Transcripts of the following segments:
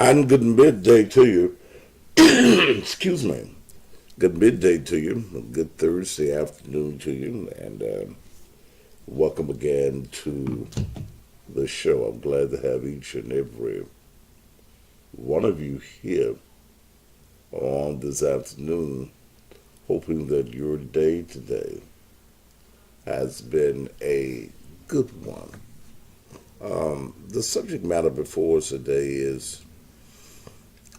And good midday to you. Excuse me. Good midday to you. Good Thursday afternoon to you. And welcome again to the show. I'm glad to have each and every one of you here on this afternoon, hoping that your day today has been a good one. The subject matter before us today is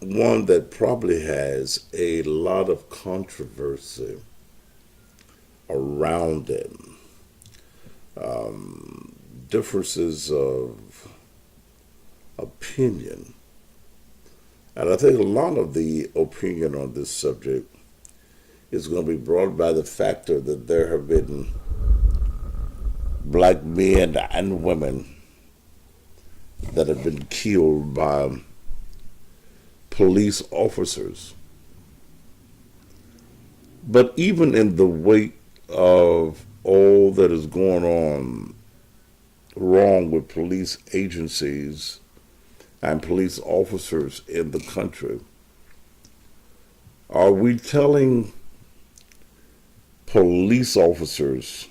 one that probably has a lot of controversy around it. Differences of opinion. And I think a lot of the opinion on this subject is going to be brought by the factor that there have been black men and women that have been killed by police officers. But even in the wake of all that is going on wrong with police agencies and police officers in the country, are we telling police officers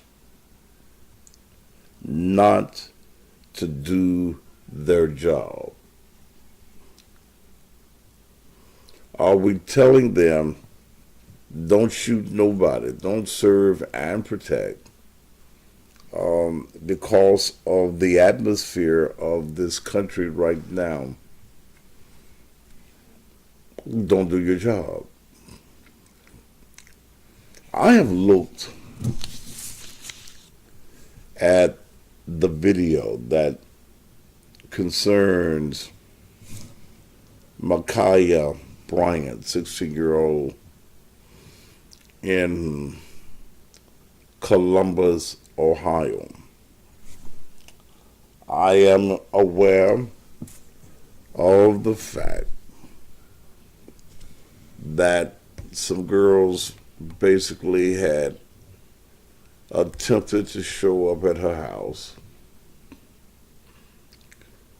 not to do their job? Are we telling them, don't shoot nobody, don't serve and protect, because of the atmosphere of this country right now? Don't do your job. I have looked at the video that concerns Makaya Bryant, 16-year-old in Columbus, Ohio. I am aware of the fact that some girls basically had attempted to show up at her house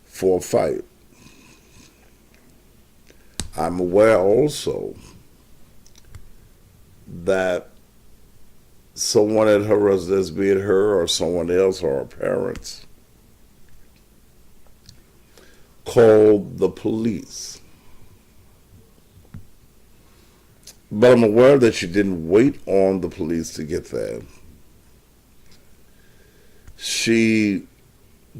for a fight. I'm aware also that someone at her residence, be it her or someone else or her parents, called the police. But I'm aware that she didn't wait on the police to get there. She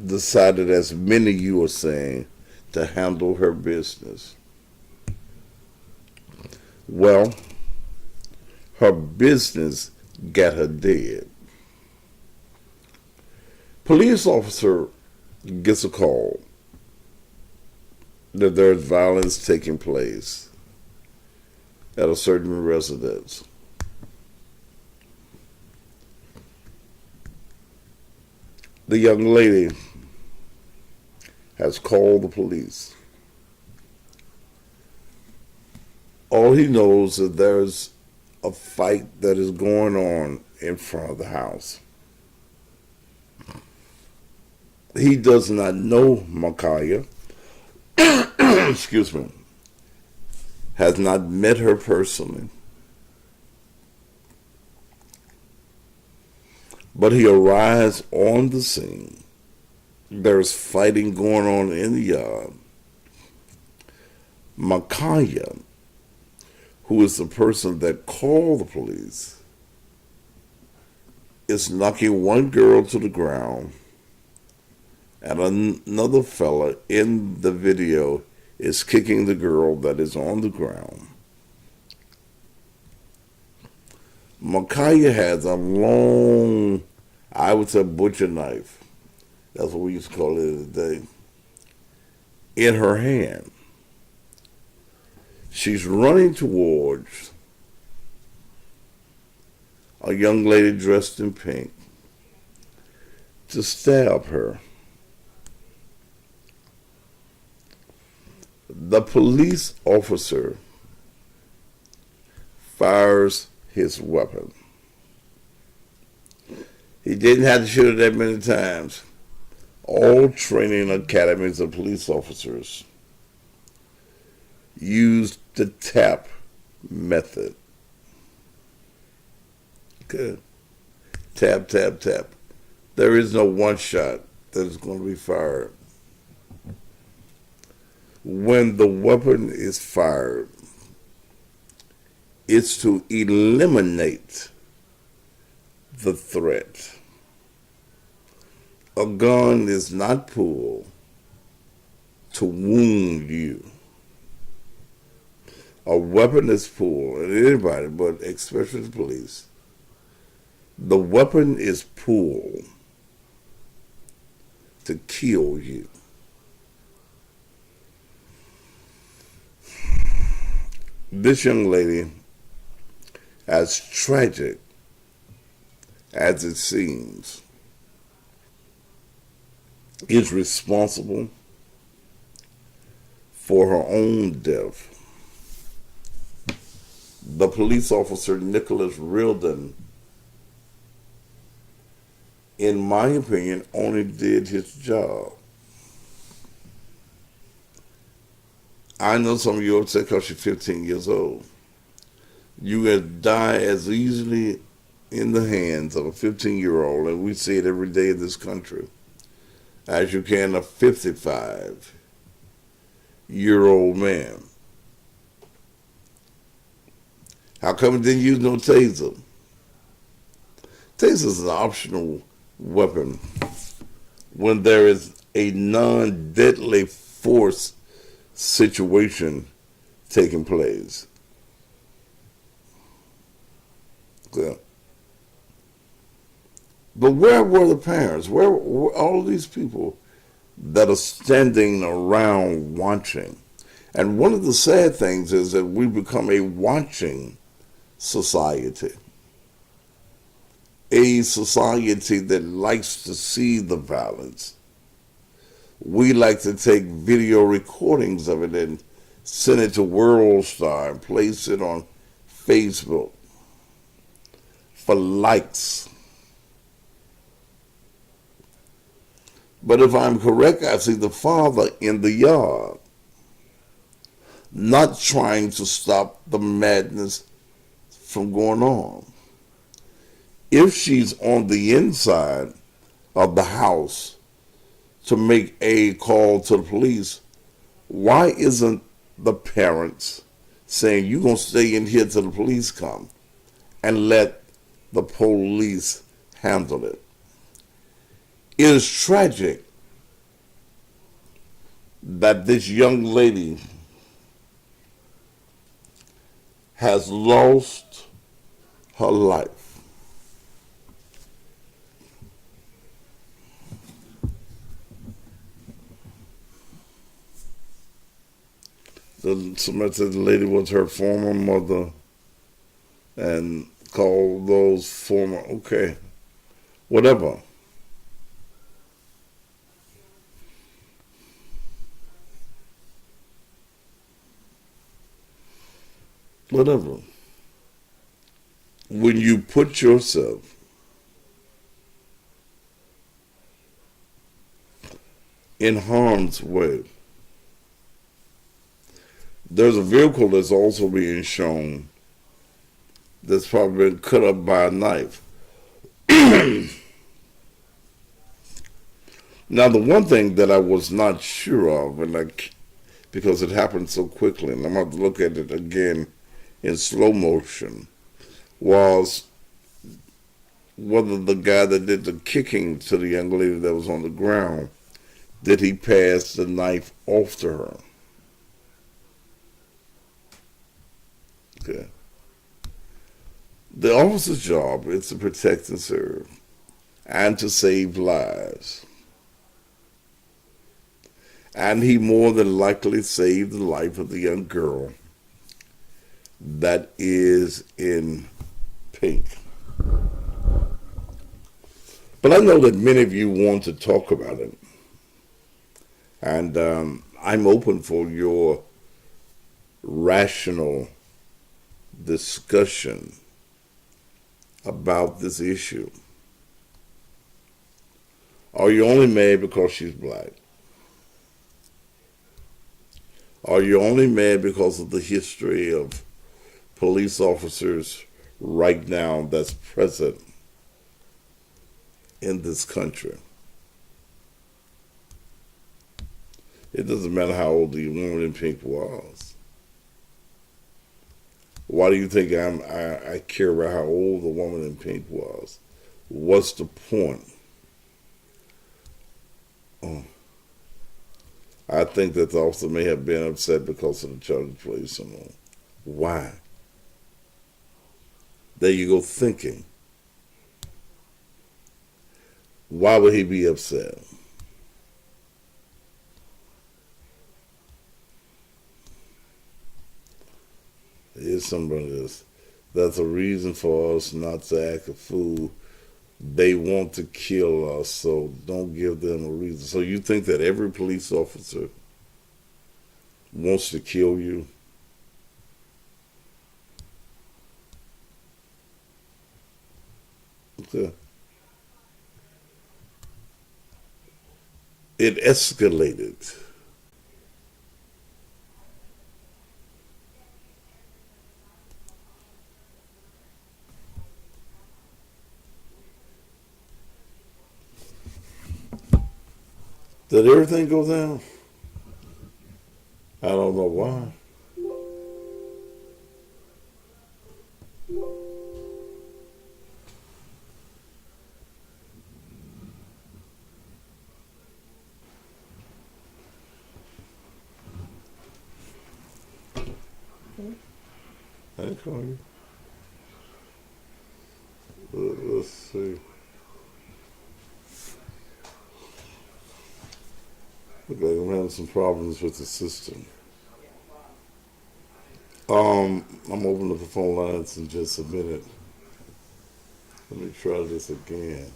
decided, as many of you are saying, to handle her business. Well, her business got her dead. Police officer gets a call that there's violence taking place at a certain residence. The young lady has called the police. All he knows is there's a fight that is going on in front of the house. He does not know Makaya. Excuse me. Has not met her personally. But he arrives on the scene. There's fighting going on in the yard. Makaya, who is the person that called the police, is knocking one girl to the ground, and another fella in the video is kicking the girl that is on the ground. Makaya has a long, I would say, butcher knife. That's what we used to call it today. In her hand. She's running towards a young lady dressed in pink to stab her. The police officer fires his weapon. He didn't have to shoot it that many times. All training academies of police officers use the tap method. Good. Tap, tap, tap. There is no one shot that is going to be fired. When the weapon is fired, it's to eliminate the threat. A gun is not pulled to wound you. A weapon is pulled, and anybody, but especially the police, the weapon is pulled to kill you. This young lady, as tragic as it seems, is responsible for her own death. The police officer, Nicholas Rilden, in my opinion, only did his job. I know some of you are upset because she's 15 years old. You could die as easily in the hands of a 15-year-old, and we see it every day in this country, as you can a 55-year-old man. How come it didn't use no taser? Taser is an optional weapon when there is a non-deadly force situation taking place. Yeah. But where were the parents? Where were all of these people that are standing around watching? And one of the sad things is that we become a watching society. A society that likes to see the violence. We like to take video recordings of it and send it to World Star and place it on Facebook for likes. But if I'm correct, I see the father in the yard, not trying to stop the madness from going on. If she's on the inside of the house to make a call to the police, why isn't the parents saying, you're going to stay in here till the police come, and let the police handle it? It is tragic that this young lady has lost her life. Somebody said the lady was her former mother and called those former, okay, whatever. Whatever. When you put yourself in harm's way, there's a vehicle that's also being shown that's probably been cut up by a knife. Now, the one thing that I was not sure of, because it happened so quickly, and I'm going to look at it again in slow motion, was whether the guy that did the kicking to the young lady that was on the ground, did he pass the knife off to her? Okay. The officer's job is to protect and serve and to save lives. And he more than likely saved the life of the young girl that is in pink. But I know that many of you want to talk about it. And I'm open for your rational discussion about this issue. Are you only mad because she's black? Are you only mad because of the history of police officers right now that's present in this country? It doesn't matter how old the woman in pink was. Why do you think I care about how old the woman in pink was? What's the point? Oh, I think that the officer may have been upset because of the charge placed on him. Why? There you go thinking. Why would he be upset? Here's somebody else. That's a reason for us not to act a fool. They want to kill us, so don't give them a reason. So you think that every police officer wants to kill you? Okay. It escalated. Did everything go down? I don't know why. I didn't call you. Let's see. Look like I'm having some problems with the system. I'm opening up the phone lines in just a minute. Let me try this again.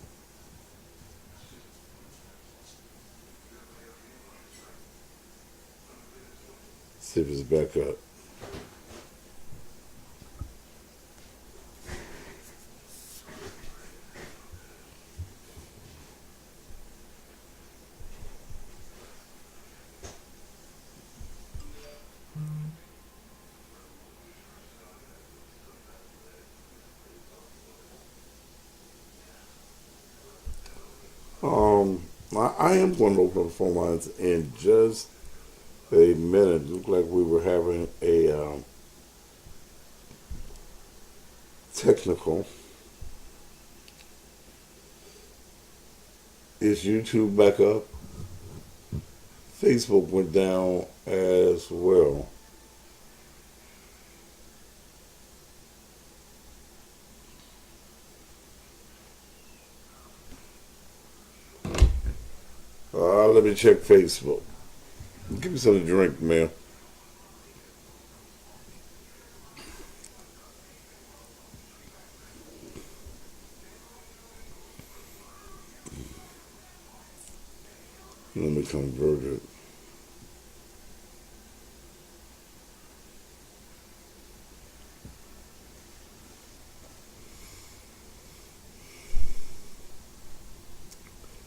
See if it's back up. I am going to open up the phone lines in just a minute. It looked like we were having a technical. Is YouTube back up? Facebook went down as well. Let me check Facebook. Give me something to drink, man. Let me convert it.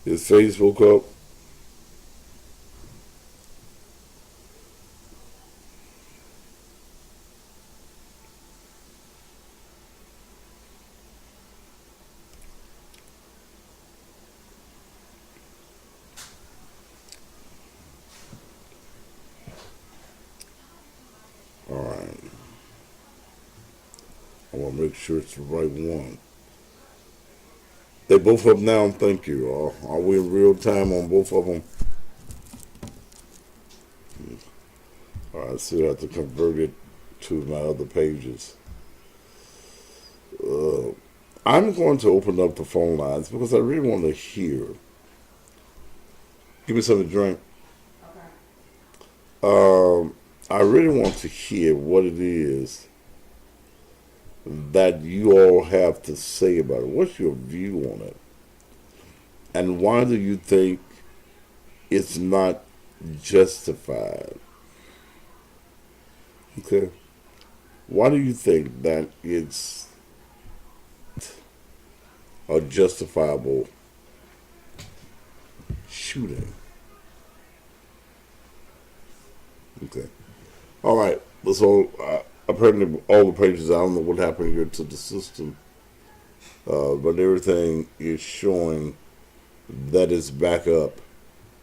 Is Facebook up? All right. I want to make sure it's the right one. They both up now. Thank you. Are we in real time on both of them? All right. So I have to convert it to my other pages. Uh, I'm going to open up the phone lines because I really want to hear. Give me something to drink. I really want to hear what it is that you all have to say about it. What's your view on it? And why do you think it's not justified? Okay. Why do you think that it's a justifiable shooting? Okay. All right. So apparently, all the pages. I don't know what happened here to the system, but everything is showing that it's back up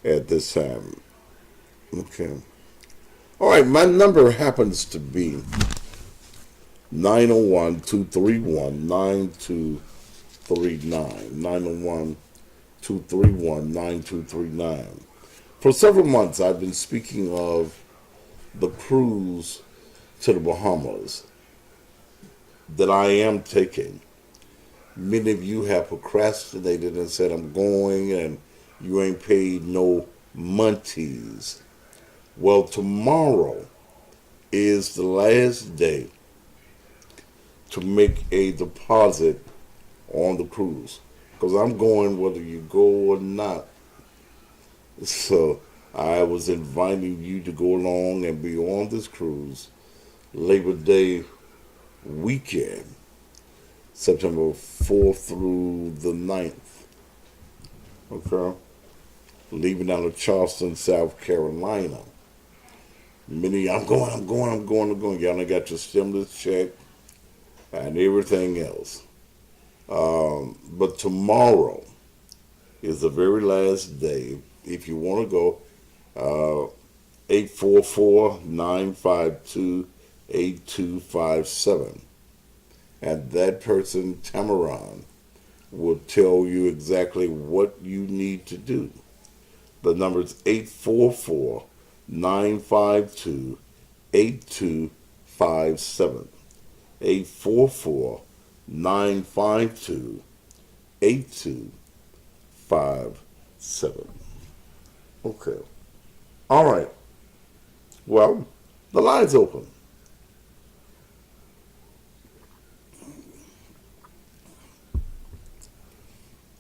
at this time. Okay. All right. My number happens to be 901-231-9239. 901-231-9239. For several months, I've been speaking of the cruise to the Bahamas that I am taking. Many of you have procrastinated and said, I'm going, and you ain't paid no monties. Well, tomorrow is the last day to make a deposit on the cruise. Because I'm going whether you go or not. So I was inviting you to go along and be on this cruise Labor Day weekend, September 4th through the 9th. Okay? Leaving out of Charleston, South Carolina. Many, I'm going. Y'all done got your stimulus check and everything else. But tomorrow is the very last day. If you want to go, 844-952-8257. And that person, Tamaran, will tell you exactly what you need to do. The number is 844-952-8257. 844-952-8257. Okay. All right. Well, the line's open.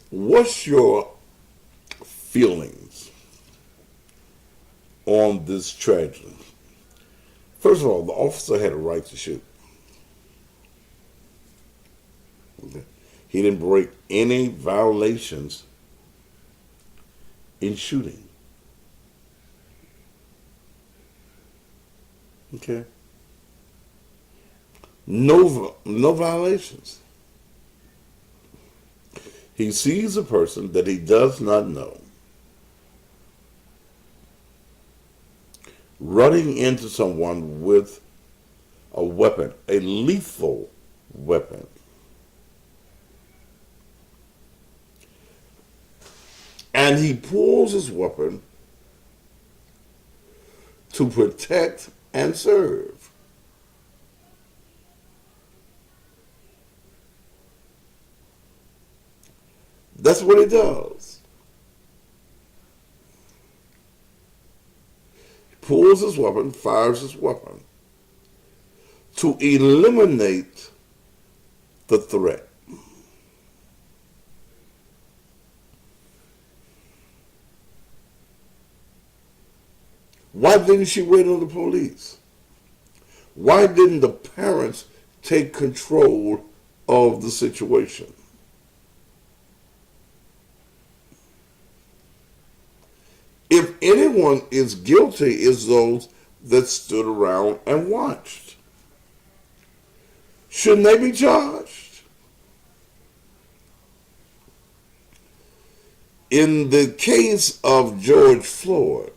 What's your feelings on this tragedy? First of all, the officer had a right to shoot. Okay. He didn't break any violations in shooting. Okay. No violations. He sees a person that he does not know running into someone with a weapon, a lethal weapon. And he pulls his weapon to protect and serve. That's what he does. He pulls his weapon, fires his weapon to eliminate the threat. Why didn't she wait on the police? Why didn't the parents take control of the situation? If anyone is guilty, it's those that stood around and watched. Shouldn't they be charged? In the case of George Floyd,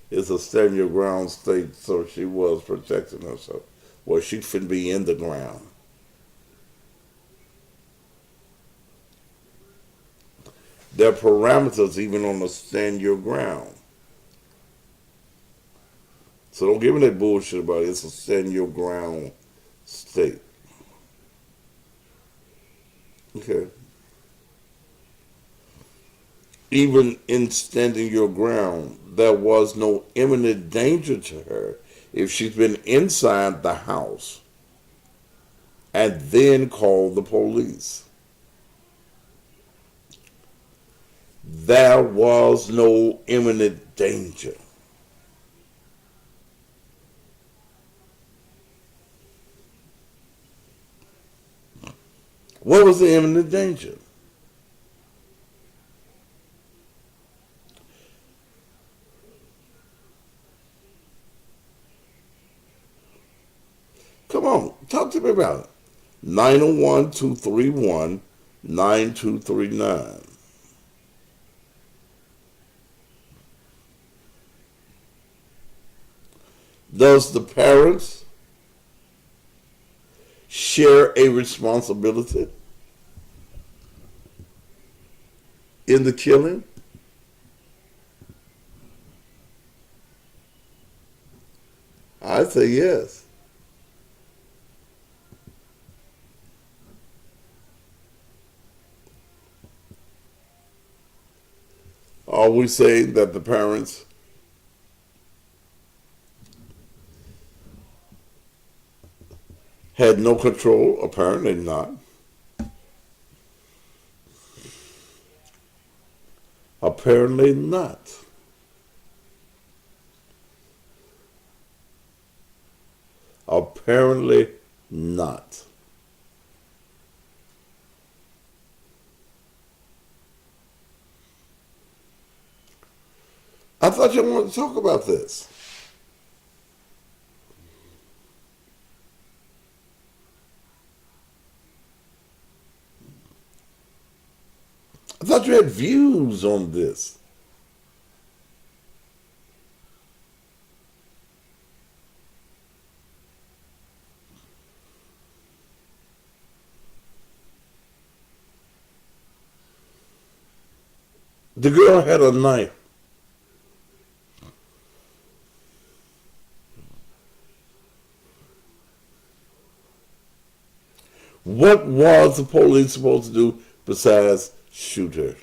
it's a stand your ground state, so she was protecting herself. Well, she shouldn't be in the ground. There are parameters even on the stand your ground. So don't give me that bullshit about it. It's a stand your ground state. Okay. Even in standing your ground, there was no imminent danger to her if she's been inside the house and then called the police. There was no imminent danger. What was the imminent danger? Talk to me about it. 901-231-9239. Does the parents share a responsibility in the killing? I say yes. Are we saying that the parents had no control? Apparently not. Apparently not. Apparently not. I thought you wanted to talk about this. I thought you had views on this. The girl had a knife. What was the police supposed to do besides shoot her?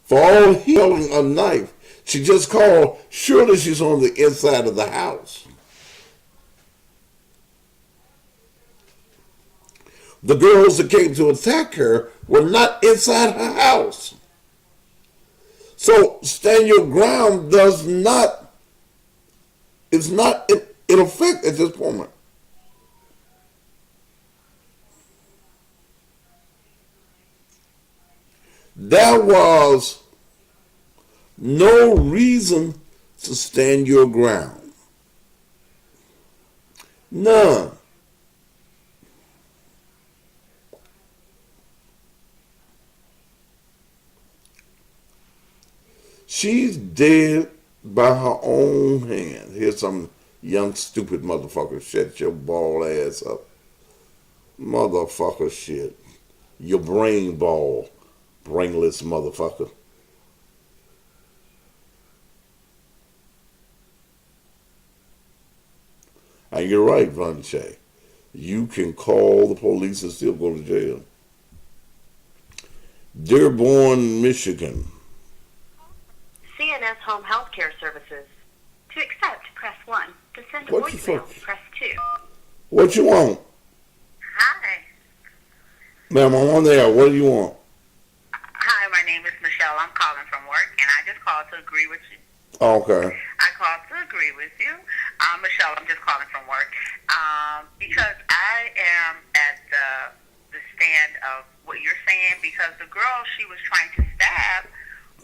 For all he holding a knife, she just called. Surely she's on the inside of the house. The girls that came to attack her were not inside her house. So stand your ground is not in effect at this point. There was no reason to stand your ground. None. She's dead by her own hand. Here's some young stupid motherfucker. Shut your bald ass up. Motherfucker shit. Your brain ball. Brainless motherfucker. And you're right, Vonche. You can call the police and still go to jail. Dearborn, Michigan. CNS Home Healthcare Services. To accept, press 1. To send a What the voicemail, fuck? press 2. What you want? Hi. Ma'am, I'm on there. What do you want? Hi, my name is Michelle. I'm calling from work, and I just called to agree with you. Okay. I called to agree with you. Michelle, I'm just calling from work because I am at the stand of what you're saying because the girl she was trying to stab,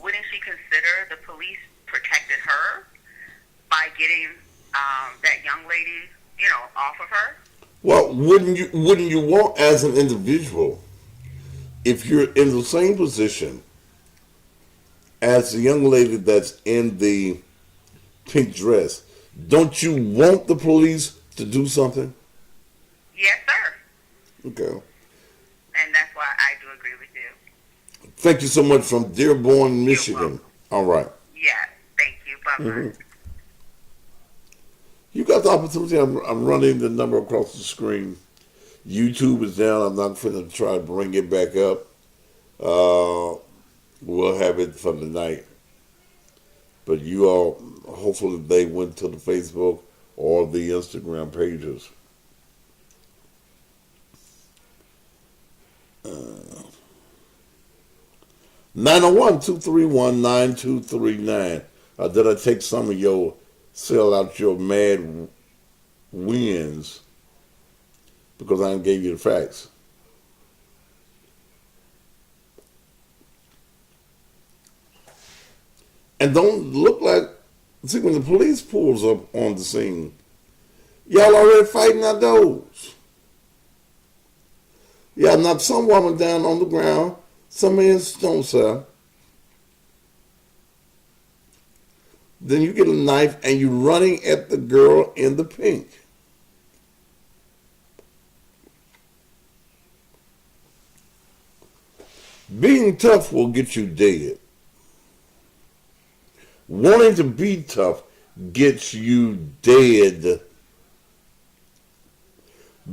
wouldn't she consider the police protected her by getting that young lady, off of her? Well, wouldn't you want as an individual, if you're in the same position as the young lady that's in the pink dress, don't you want the police to do something? Yes, sir. Okay. And that's why I do agree with you. Thank you so much from Dearborn, Michigan. All right. Yeah, thank you. Bye-bye. Mm-hmm. You got the opportunity. I'm running the number across the screen. YouTube is down. I'm not going to try to bring it back up. We'll have it for the night. But you all, hopefully they went to the Facebook or the Instagram pages. 901-231-9239. Did I take some of your, sell out your mad wins because I gave you the facts? And don't look like, see, when the police pulls up on the scene, y'all already fighting outdoors. Y'all knocked some woman down on the ground, some man stone cell. Then you get a knife and you're running at the girl in the pink. Being tough will get you dead. Wanting to be tough gets you dead.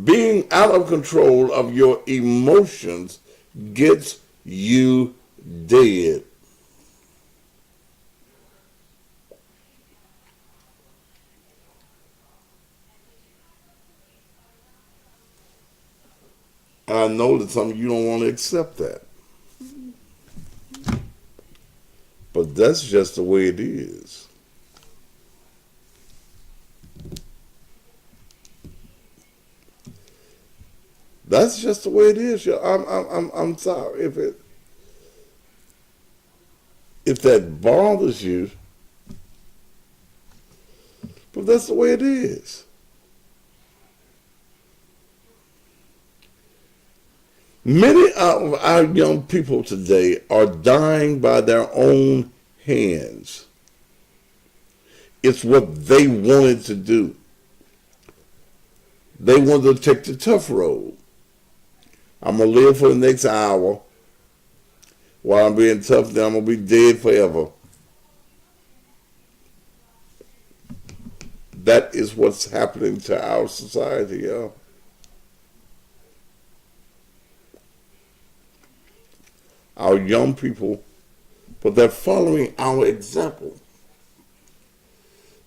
Being out of control of your emotions gets you dead. And I know that some of you don't want to accept that. But that's just the way it is. That's just the way it is. I'm sorry if that bothers you, but that's the way it is. Many of our young people today are dying by their own hands. It's what they wanted to do. They wanted to take the tough road. I'm going to live for the next hour. While I'm being tough, then I'm going to be dead forever. That is what's happening to our society, y'all. Our young people, but they're following our example.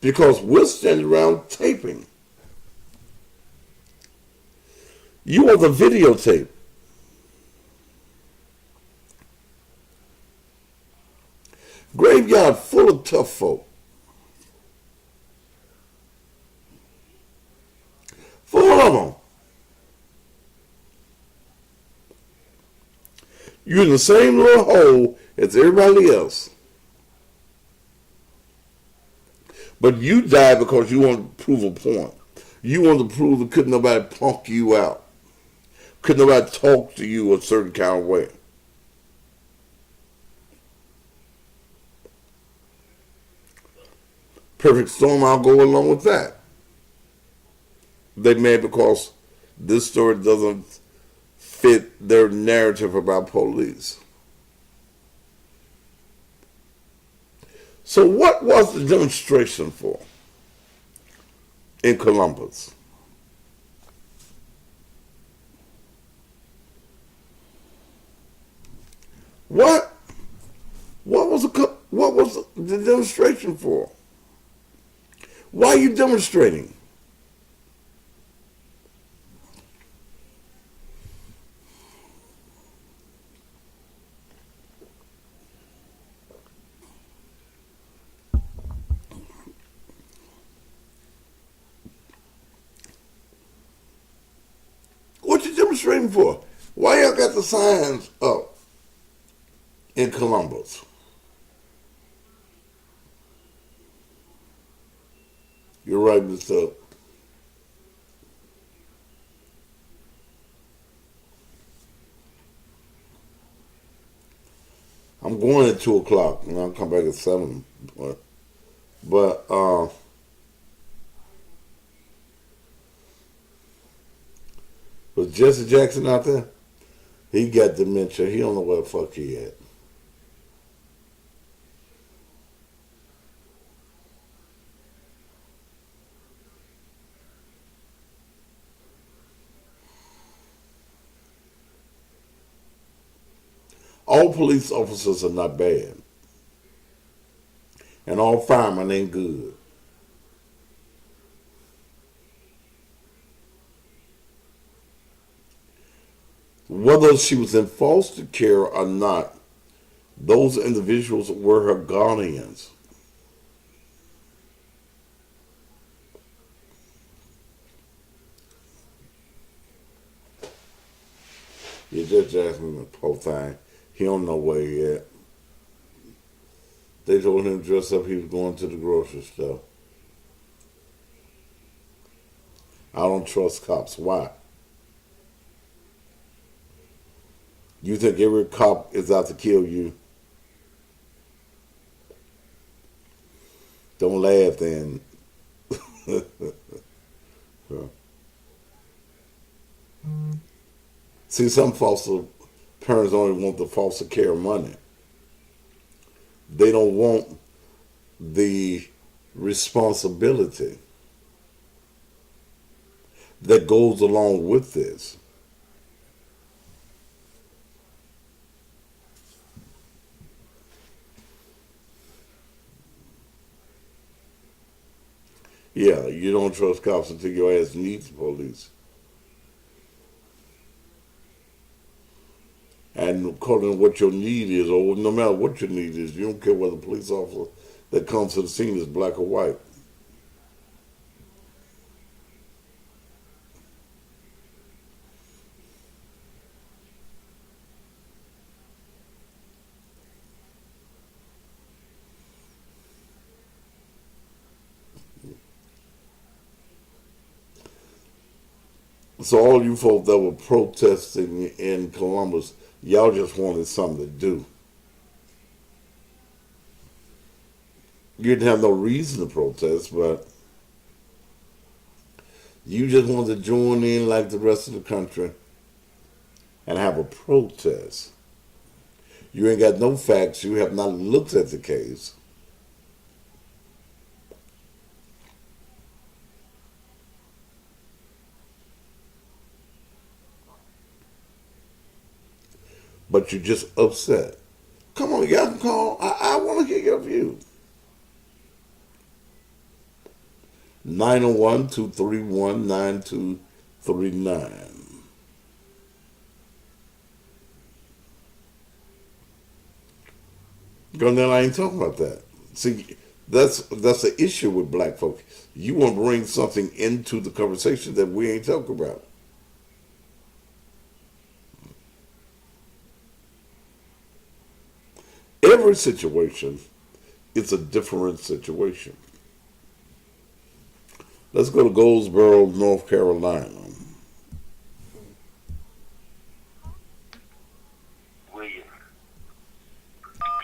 Because we're standing around taping. You want the videotape. Graveyard full of tough folk. Full of them. You're in the same little hole as everybody else. But you died because you want to prove a point. You want to prove that couldn't nobody punk you out. Couldn't nobody talk to you a certain kind of way. Perfect storm, I'll go along with that. They mad because this story doesn't fit their narrative about police. So what was the demonstration for in Columbus? What was the demonstration for? Why are you demonstrating? What you demonstrating for? Why y'all got the signs up in Columbus? You're writing this up. I'm going at 2 o'clock, and I'll come back at 7. But was Jesse Jackson out there? He got dementia. He don't know where the fuck he at. All police officers are not bad. And all firemen ain't good. Whether she was in foster care or not, those individuals were her guardians. You just asked me the whole thing. He don't know where he at. They told him to dress up. He was going to the grocery store. I don't trust cops. Why? You think every cop is out to kill you? Don't laugh then. See, some foster parents only want the foster care money. They don't want the responsibility that goes along with this. Yeah, you don't trust cops until your ass needs police. And according to what your need is, or no matter what your need is, you don't care whether the police officer that comes to the scene is black or white. So all you folks that were protesting in Columbus, y'all just wanted something to do. You didn't have no reason to protest, but you just wanted to join in like the rest of the country and have a protest. You ain't got no facts. You have not looked at the case. But you're just upset. Come on, y'all can call. I want to hear your view. 901-231-9239. Now I ain't talking about that. See, that's the issue with black folks. You want to bring something into the conversation that we ain't talking about. Every situation is a different situation. Let's go to Goldsboro, North Carolina. William.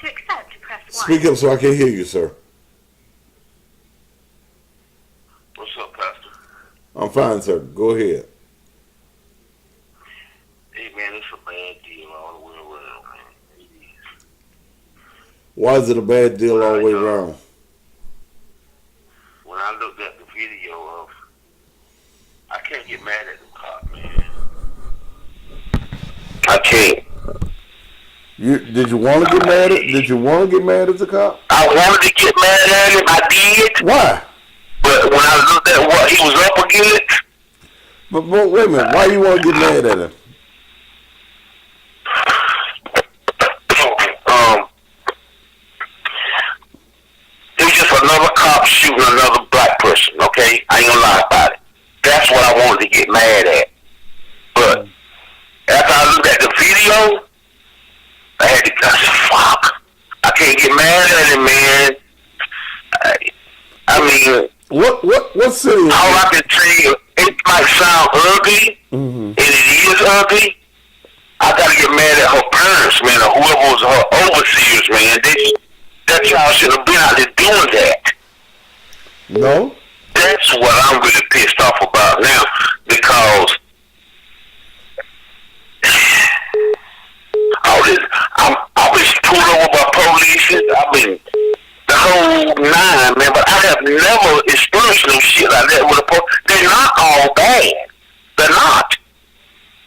To accept, press 1. Speak up so I can hear you, sir. What's up, Pastor? I'm fine, sir. Go ahead. Hey, man, it's a bad deal all the way around, man. It is. Why is it a bad deal all the way around? When I looked at the video of, I can't get mad at the cop, man. I can't. Did you want to get mad at? Did you want to get mad at the cop? I wanted to get mad at him. I did. Why? But when I looked at what he was up against, But wait a minute. Why you want to get mad at him? it was just another cop shooting another black person. Okay, I ain't gonna lie about it. That's what I wanted to get mad at. But after I looked at the video, I said, fuck. I can't get mad at him, man. I mean, What city? all I can say is, it might sound ugly, and it is ugly. I gotta get mad at her parents, man, or whoever was her overseers, man. That child should have been out there doing that. No. That's what I'm really pissed off about now, because I've been pulled over by police. I've been the whole nine, man. But I have never experienced no shit like that with a police. They're not all bad. They're not.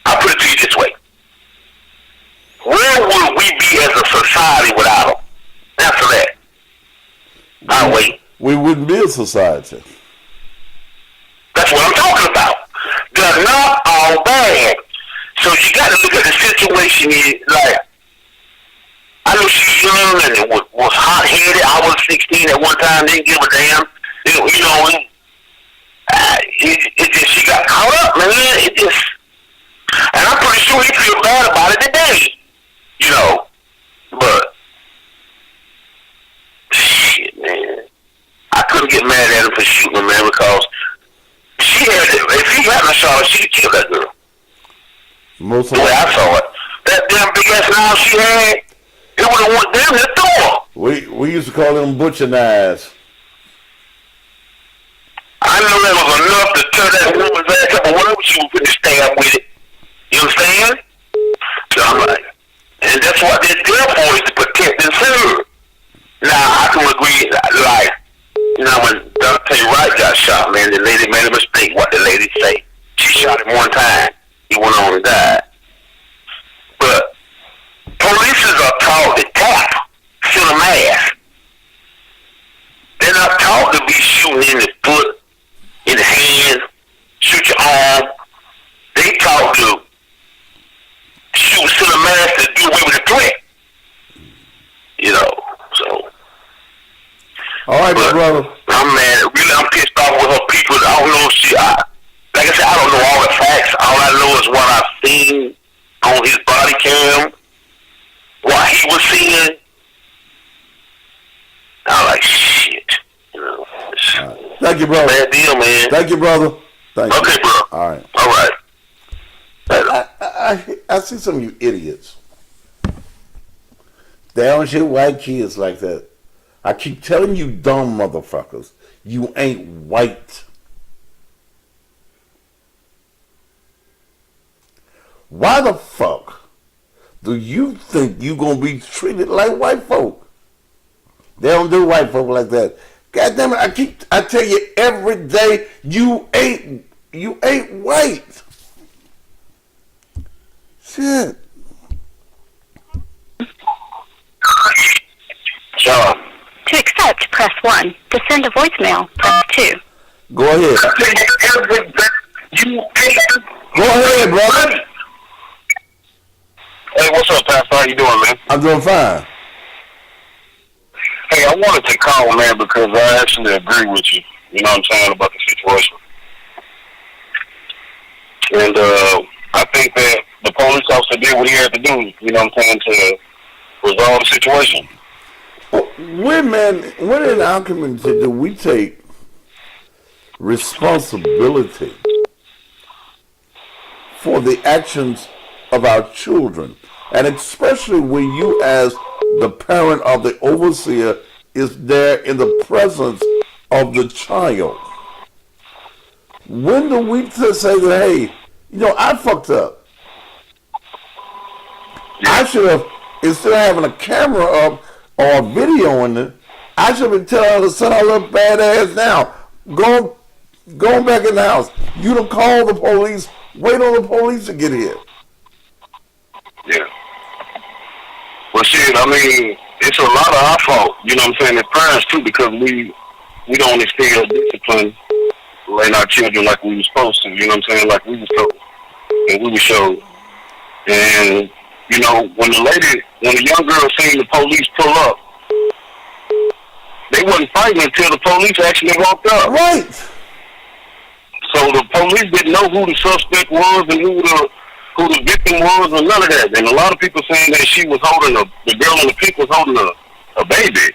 I put it to you this way: where would we be as a society without them? Answer that. I'll wait. We wouldn't be a society. That's what I'm talking about. They're not all bad. So you got to look at the situation. Like, I know she's young and was hot-headed. I was 16 at one time, didn't give a damn. It just, she got caught up, man. It just, and I'm pretty sure he feel bad about it today. But to shooting her, man, because she had it. If he hadn't shot her, she'd kill that girl. Most The way I saw it. That damn big ass knife she had, it would have went down the door. we used to call them butcher knives. I know that was enough to tear that woman's ass up or whatever she was going to stab with it. You understand? So I'm like, and that's what they're there for, is to protect and serve. Now, I can agree, like, when Dante Wright got shot, man, the lady made a mistake, what the lady say. She shot him one time. He went on and died. But police are taught to tap, fill a mask. They're not taught to be shooting in the foot, in the hand, shoot your arm. They taught to shoot, fill a mask to do away with the threat. You know, so. All right, my brother. I'm mad. Really, I'm pissed off with her people. I don't know if like I said, I don't know all the facts. All I know is what I've seen on his body cam, what he was seeing. I'm like, shit. You know, Thank you, brother. bad deal, man. Thank you, brother. Thank you. Okay, bro. All right. All right. I see some of you idiots. They don't shit white kids like that. I keep telling you dumb motherfuckers, you ain't white. Why the fuck do you think you gonna be treated like white folk? They don't do white folk like that. God damn it, I tell you every day, you ain't white. Shit. Sure. To accept, press 1. To send a voicemail, press 2. Go ahead. Go ahead, brother. Hey, what's up, Pastor? How you doing, man? I'm doing fine. Hey, I wanted to call, man, because I actually agree with you. You know what I'm saying, about the situation. And I think that the police officer did what he had to do, you know what I'm saying, to resolve the situation. When in our community do we take responsibility for the actions of our children? And especially when you, as the parent or the overseer, is there in the presence of the child. When do we say that, hey, I fucked up. I should have, instead of having a camera up or a video in it, I should have been telling her to send her little bad ass now. Go back in the house. You don't call the police. Wait on the police to get here. Yeah. Well, shit, I mean, it's a lot of our fault, you know what I'm saying, as parents, too, because we don't instill discipline in our children like we were supposed to, you know what I'm saying, like we were told and we were showed. And, when the young girl seen the police pull up, they wasn't fighting until the police actually walked up. Right. So the police didn't know who the suspect was and who the victim was or none of that. And a lot of people saying that she was holding the girl in the pink was holding a baby.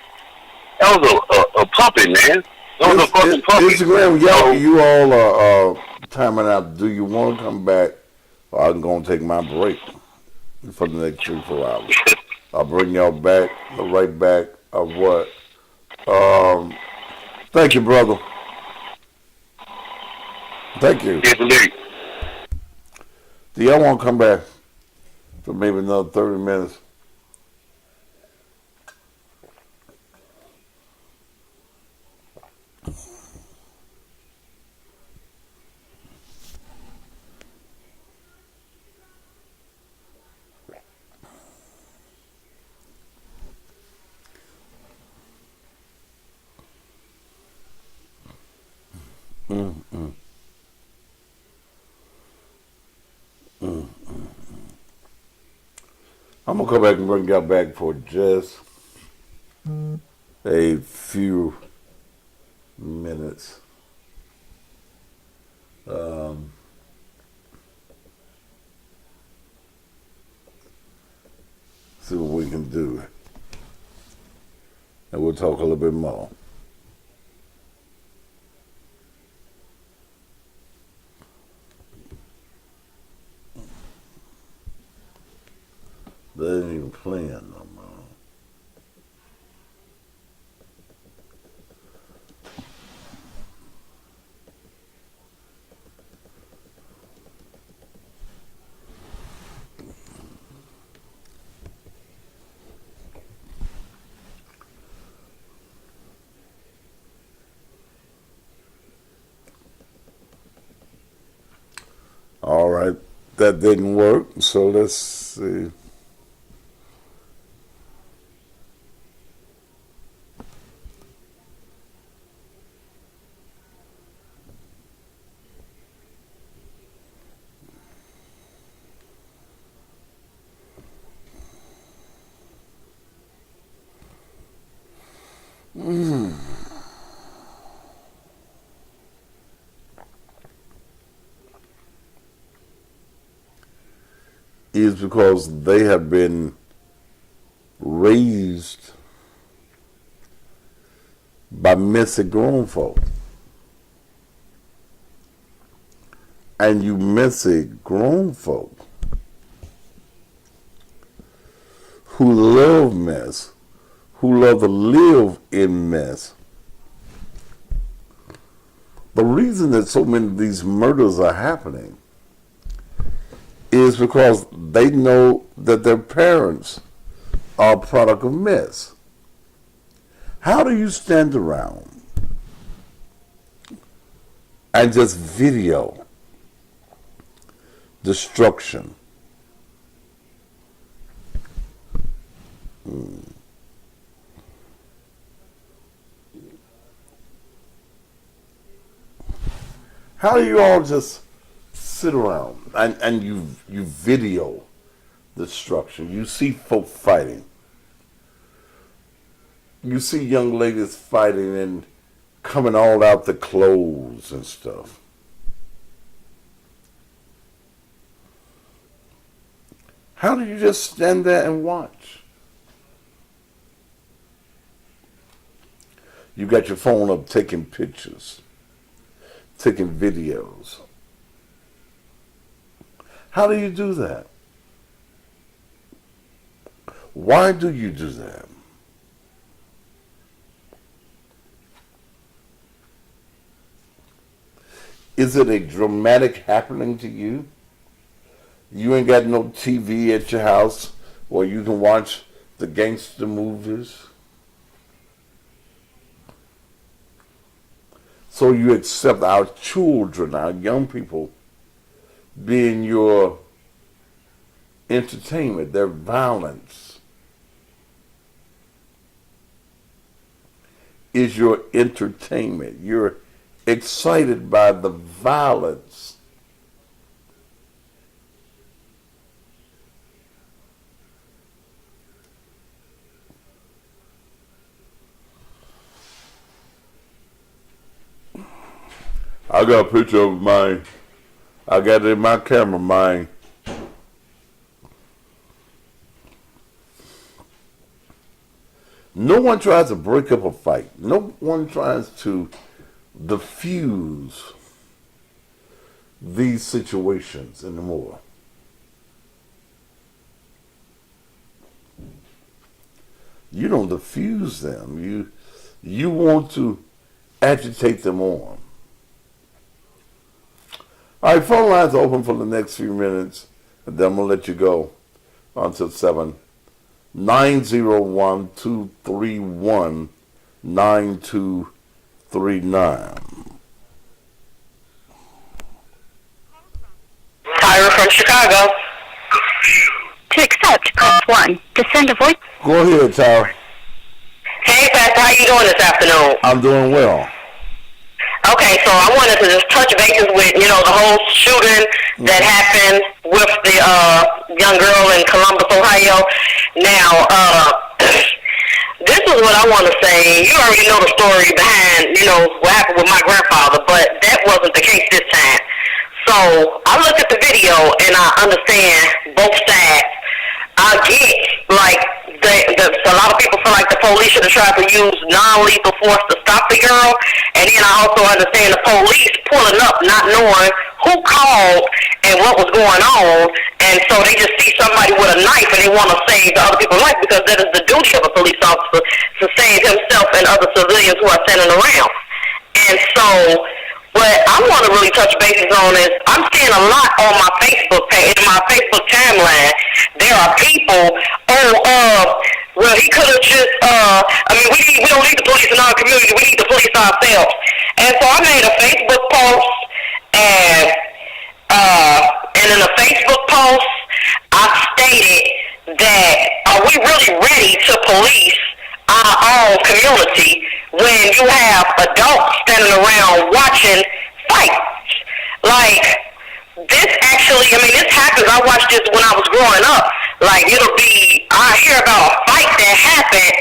That was a puppy, man. That was a fucking puppy. Instagram, you all are timing out. Do you want to come back? Or I'm going to take my break for the next 3-4 hours. I'll bring y'all back, right back of what? Thank you, brother. Thank you. Yes, indeed. Do y'all want to come back for maybe another 30 minutes? I'm going to come back and bring y'all back for just a few minutes. See what we can do. And we'll talk a little bit more. They ain't even playing no more. All right, that didn't work, so let's see. Is because they have been raised by messy grown folk. And you messy grown folk who love mess, who love to live in mess. The reason that so many of these murders are happening is because they know that their parents are a product of mess. How do you stand around and just video destruction? How do you all just sit around and you video destruction? You see folk fighting. You see young ladies fighting and coming all out the clothes and stuff. How do you just stand there and watch? You got your phone up taking pictures, taking videos. How do you do that? Why do you do that? Is it a dramatic happening to you? You ain't got no TV at your house where you can watch the gangster movies? So you accept our children, our young people, being your entertainment, their violence is your entertainment. You're excited by the violence. I got a picture of mine. I got it in my camera, mine. No one tries to break up a fight. No one tries to diffuse these situations anymore. You don't diffuse them. You want to agitate them on. All right, phone lines are open for the next few minutes, and then I'm going to let you go until 7. 901-231-9239. Tyra from Chicago. To accept, press 1. To send a voice... Go ahead, Tyra. Hey, Pastor, how you doing this afternoon? I'm doing well. Okay, so I wanted to just touch bases with, the whole shooting that happened with the young girl in Columbus, Ohio. Now, this is what I want to say. You already know the story behind, what happened with my grandfather, but that wasn't the case this time. So I look at the video and I understand both sides. I get, a lot of people feel like the police should have tried to use non-lethal force to stop the girl. And then I also understand the police pulling up, not knowing who called and what was going on. And so they just see somebody with a knife and they want to save the other people's life, because that is the duty of a police officer, to save himself and other civilians who are standing around. And so what I want to really touch bases on is, I'm seeing a lot on my Facebook page, in my Facebook timeline. There are people, well, he could have just, we don't need the police in our community, we need the police ourselves. And so I made a Facebook post, and in a Facebook post, I stated that, are we really ready to police our own community when you have adults standing around watching fights? Like, this happens. I watched this when I was growing up. Like, I hear about a fight that happened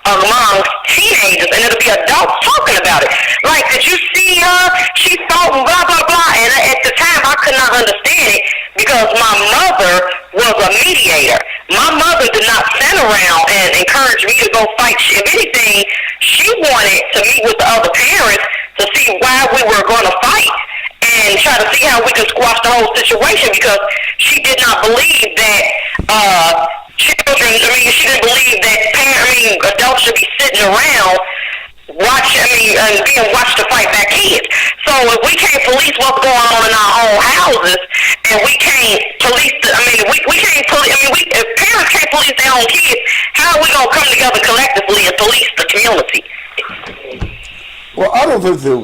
amongst teenagers, and it'll be adults talking about it. Like, did you see her? She fought and blah, blah, blah. And at the time, I could not understand it, because my mother was a mediator. My mother did not stand around and encourage me to go fight. If anything, she wanted to meet with the other parents to see why we were going to fight and try to see how we could squash the whole situation, because she did not believe that she didn't believe that adults should be sitting around and being watched to fight back kids. So if we can't police what's going on in our own houses, and we can't police if parents can't police their own kids, how are we going to come together collectively and police the community? Well, I don't think that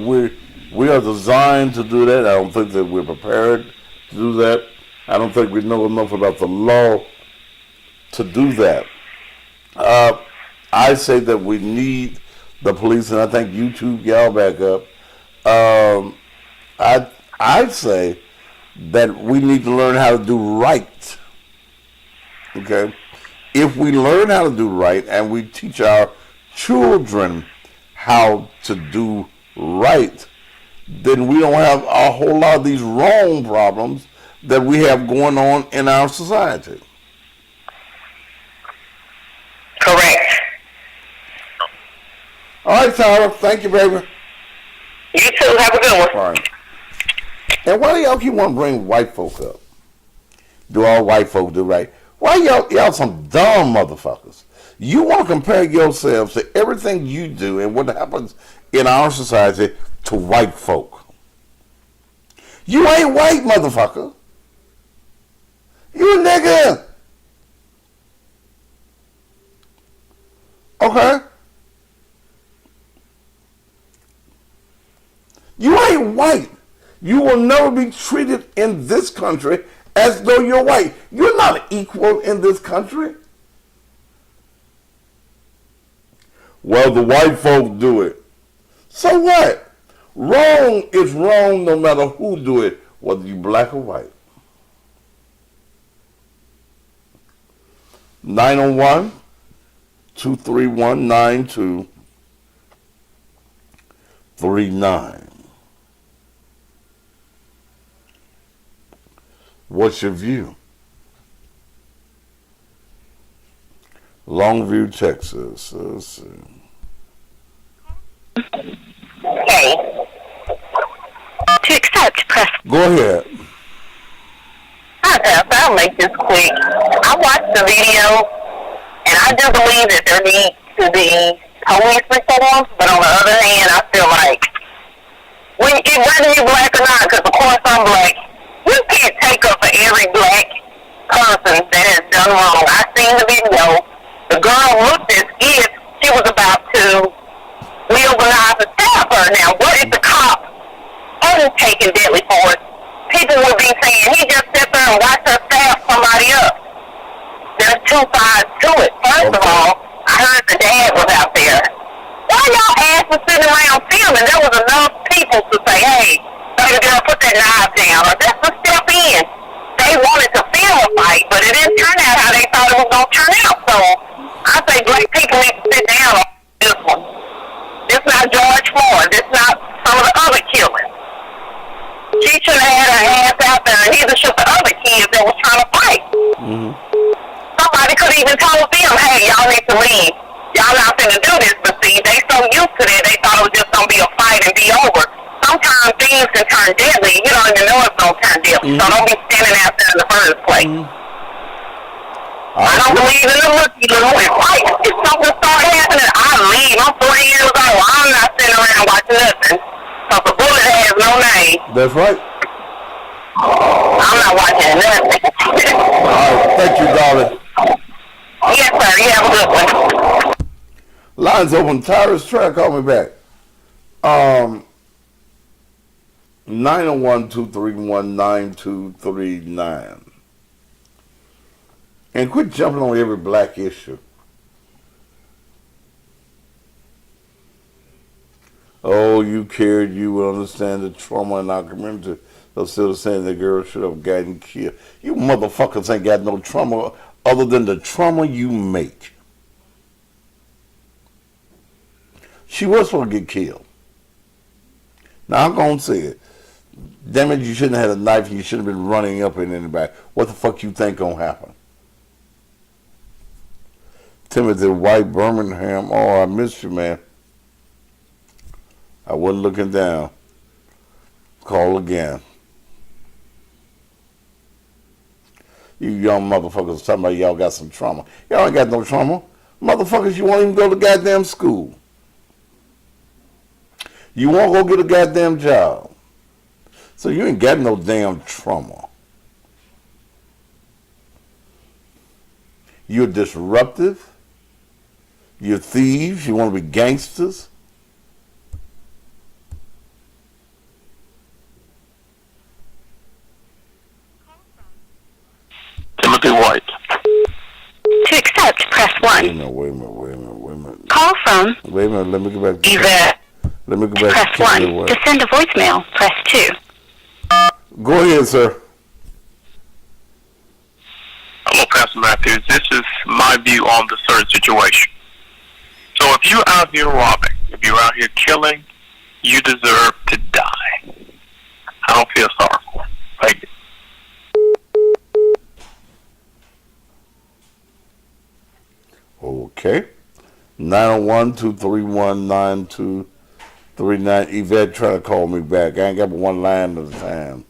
we are designed to do that. I don't think that we're prepared to do that. I don't think we know enough about the law to do that. I say that we need the police, and I think you two gal back up. I'd say that we need to learn how to do right. Okay? If we learn how to do right, and we teach our children how to do right, then we don't have a whole lot of these wrong problems that we have going on in our society. Correct. All right, Tyler. Thank you, baby. You too. Have a good one. All right. And why do y'all keep wanting to bring white folk up? Do all white folk do right? Why y'all some dumb motherfuckers? You want to compare yourselves to everything you do and what happens in our society to white folk. You ain't white, motherfucker. You a nigga. Okay? You ain't white. You will never be treated in this country as though you're white. You're not equal in this country. Well, the white folk do it. So what? Wrong is wrong no matter who do it, whether you black or white. 901-231-9239. What's your view? Longview, Texas. Let's see. Hey. To accept, press. Go ahead. I'll make this quick. I watched the video, and I do believe that there needs to be police reform, but on the other hand, I feel like, whether you're black or not, because of course I'm black, you can't take up for every black person that has done wrong. I seen the video. The girl looked as if she was about to wield a knife and stab her. Now, what if the cop hadn't taken deadly force? People would be saying, he just sat there and watched her stab somebody up. There's two sides to it. First of all, I heard the dad was out there. Why y'all asses sitting around filming? There was enough people to say, hey, baby girl, put that knife down, or just to step in. They wanted to film a fight, but it didn't turn out how they thought it was going to turn out. So I say black people need to sit down on this one. This not George Floyd. This not some of the other killings. She should have had her ass out there, and neither should the other kids that was trying to fight. Mm-hmm. Somebody could even told them, hey, y'all y'all need to leave. Y'all not finna do this, but see, they so used to that, they thought it was just gonna be a fight and be over. Sometimes things can turn deadly. You don't even know it's gonna turn deadly. So don't be standing out there in the first place. I don't believe in the look, if something start happening, I leave. I'm 40 years old. I'm not sitting around watching nothing. Because the bullet has no name. That's right. I'm not watching nothing. All right, thank you, darling. Yes, sir. You have a good one. Lines open. Tyrus, try to call me back. 901-231-9239. And quit jumping on every black issue. Oh, you cared, you would understand the trauma in our community. They're still saying the girl should have gotten killed. You motherfuckers ain't got no trauma other than the trauma you make. She was supposed to get killed. Now, I'm going to say it. Damn it, you shouldn't have had a knife and you shouldn't have been running up in anybody. What the fuck you think going to happen? Timothy White, Birmingham. Oh, I missed you, man. I wasn't looking down. Call again. You young motherfuckers talking about y'all got some trauma. Y'all ain't got no trauma. Motherfuckers, you won't even go to goddamn school. You won't go get a goddamn job. So you ain't got no damn trauma. You're disruptive. You're thieves. You want to be gangsters. Timothy White. To accept, press 1. Wait a minute. Call from Wait a minute, let me go back to Yvette. Let me go back Press to 1. Timothy White. To send a voicemail, press 2. Go ahead, sir. Hello, Pastor Matthews. This is my view on the certain situation. So if you're out here robbing, if you're out here killing, you deserve to die. I don't feel sorry for you. Thank you. Okay. 901-231-9239. Yvette trying to call me back. I ain't got but one line at a time.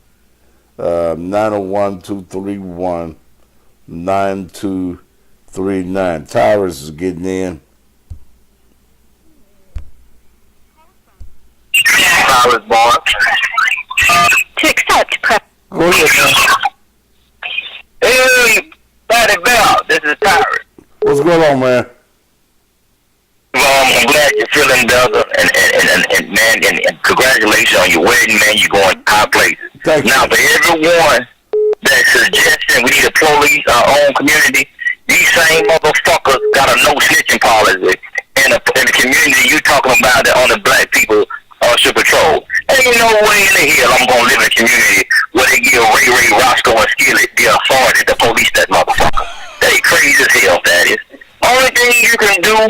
901-231-9239. Tyrus is getting in. Tyrus Barnes. To accept, press. Go ahead, man. Hey, Patty Bell. This is Tyrus. What's going on, man? I'm glad you're feeling better, and man, and congratulations on your wedding, man. You're going high places. Thank you. Now, for everyone that's suggesting we need a police, our own community, these same motherfuckers got a no snitching policy in the community you talking about that only black people should patrol. Ain't no way in the hell I'm gonna live in a community where they give Ray, Roscoe, and Skillet the authority to police that motherfucker. They crazy as hell, that is. Only thing you can do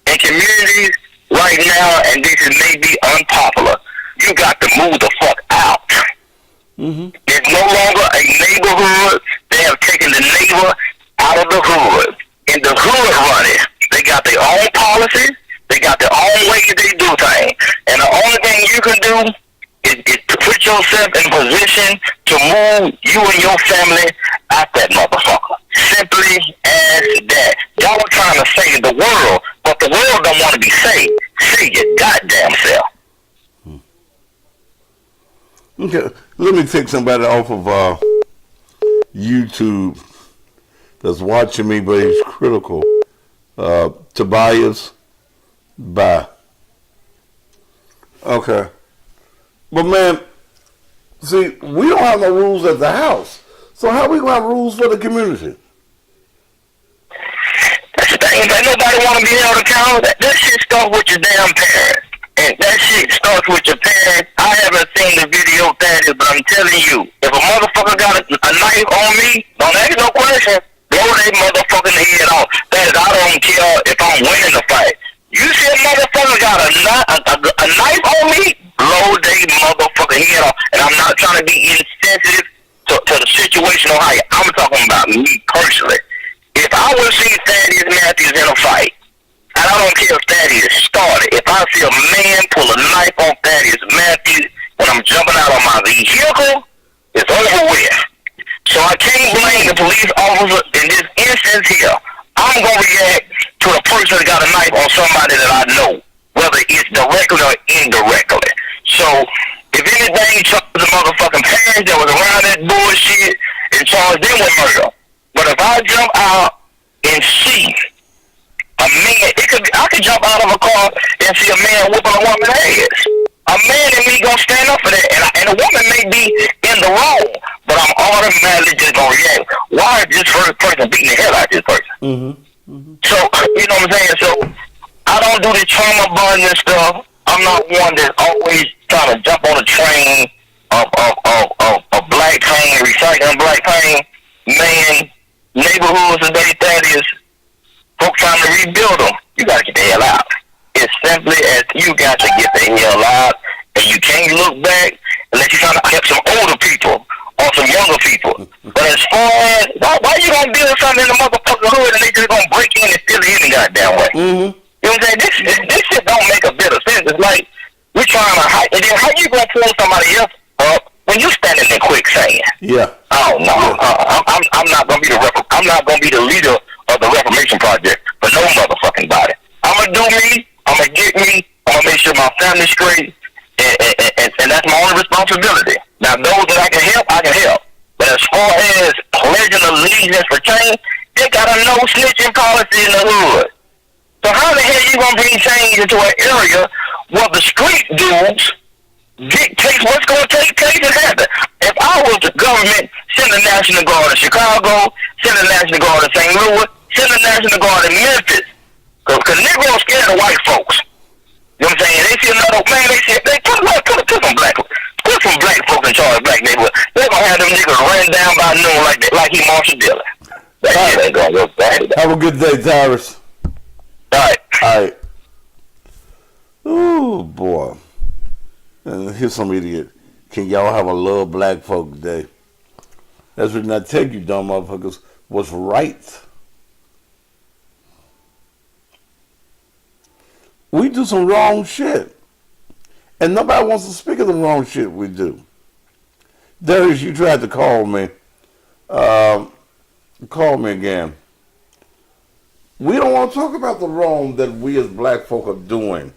in communities right now, and this is maybe unpopular, you got to move the fuck out. Mm-hmm. It's no longer a neighborhood. They have taken the neighbor out of the hood. In the hood running, they got their own policies. They got their own ways they do things. And the only thing you can do is to put yourself in position to move you and your family out that motherfucker. Simply as that. Y'all are trying to save the world, but the world don't want to be saved. Save your goddamn self. Okay, let me take somebody off of YouTube that's watching me, but he's critical. Tobias, bye. Okay. But man, see, we don't have no rules at the house. So how we going to have rules for the community? That's the thing. Ain't nobody want to be held accountable. That shit starts with your damn parents. And that shit starts with your parents. I haven't seen the video, Thaddeus, but I'm telling you, if a motherfucker got a knife on me, don't ask no question. Blow that motherfucking head off. Thaddeus, I don't care if I'm winning the fight. You see a motherfucker got a knife on me, blow that motherfucking head off. And I'm not trying to be insensitive to the situation on how I'm talking about me personally. If I would see Thaddeus Matthews in a fight, jumping out of my vehicle, it's over with. So I can't blame the police officer in this instance here. I'm going to react to the person that got a knife on somebody that I know, whether it's directly or indirectly. So, if anything, charge the motherfucking parents that was around that bullshit and charge them with murder. But if I jump out and see a man, I could jump out of a car and see a man whooping a woman's ass. A man and me gonna stand up for that, and a woman may be in the wrong, but I'm automatically just gonna react. Why is this first person beating the hell out of this person? Mm-hmm. Mm-hmm. So, you know what I'm saying? So, I don't do this trauma bonding and stuff. I'm not one that's always trying to jump on a train of black pain and recycling black pain. Man, neighborhoods and that is folks trying to rebuild them. You gotta get the hell out. It's simply as you got to get the hell out, and you can't look back unless you're trying to help some older people or some younger people. But as far as, why you gonna build something in the motherfucking hood and they just gonna break in and steal it any goddamn way? Mm-hmm. You know what I'm saying? This shit don't make a bit of sense. It's like we're trying to hide, and then how you gonna pull somebody else up when you standing in quicksand? Yeah. Oh no, I'm not gonna be I'm not gonna be the leader of the Reformation Project for no motherfucking body. I'm gonna do me. I'm gonna get me. I'm gonna make sure my family's straight, and that's my only responsibility. Now, those that I can help, I can help. But as far as pledging allegiance for change, they got a no snitching policy in the hood. So how the hell you gonna bring change into an area where the street dudes dictate what's gonna take place and happen? If I was the government, send the National Guard to Chicago, send the National Guard to St. Louis, send the National Guard to Memphis. Because Negroes scared of white folks. You know what I'm saying? They see another man, they put some black folks in charge of black neighborhood. They're gonna have them niggas ran down by noon like he Marshall Dillon. That shit ain't gonna go bad. Have a good day, Tyrus. All right. Ooh, boy. And here's some idiot. Can y'all have a love black folk day? That's what I tell you, dumb motherfuckers, what's right. We do some wrong shit. And nobody wants to speak of the wrong shit we do. Darius, you tried to call me. Call me again. We don't want to talk about the wrong that we as black folk are doing.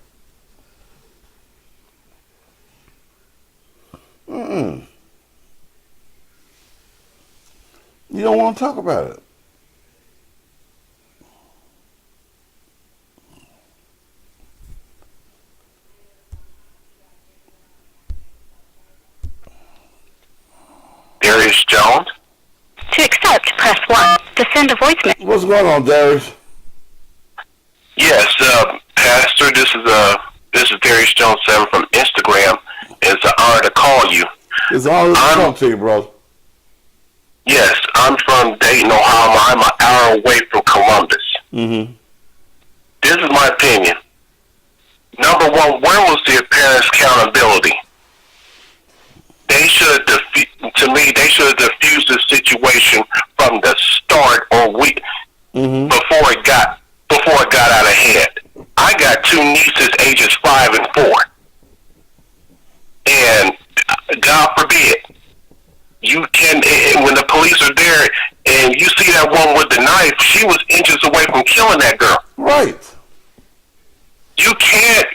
You don't want to talk about it. Darius Jones. To accept, press 1. To send a voicemail. What's going on, Darius? Yes, Pastor. This is Darius Jones 7 from Instagram. It's an honor to call you. It's an honor to talk to you, bro. Yes, I'm from Dayton, Ohio. I'm an hour away from Columbus. Mm-hmm. This is my opinion. Number one, where was the parents' accountability? They should have, they should have diffused the situation from the start, or before it got out of hand. I got two nieces, ages 5 and 4, and God forbid, when the police are there and you see that one with the knife, she was inches away from killing that girl. Right. You can't.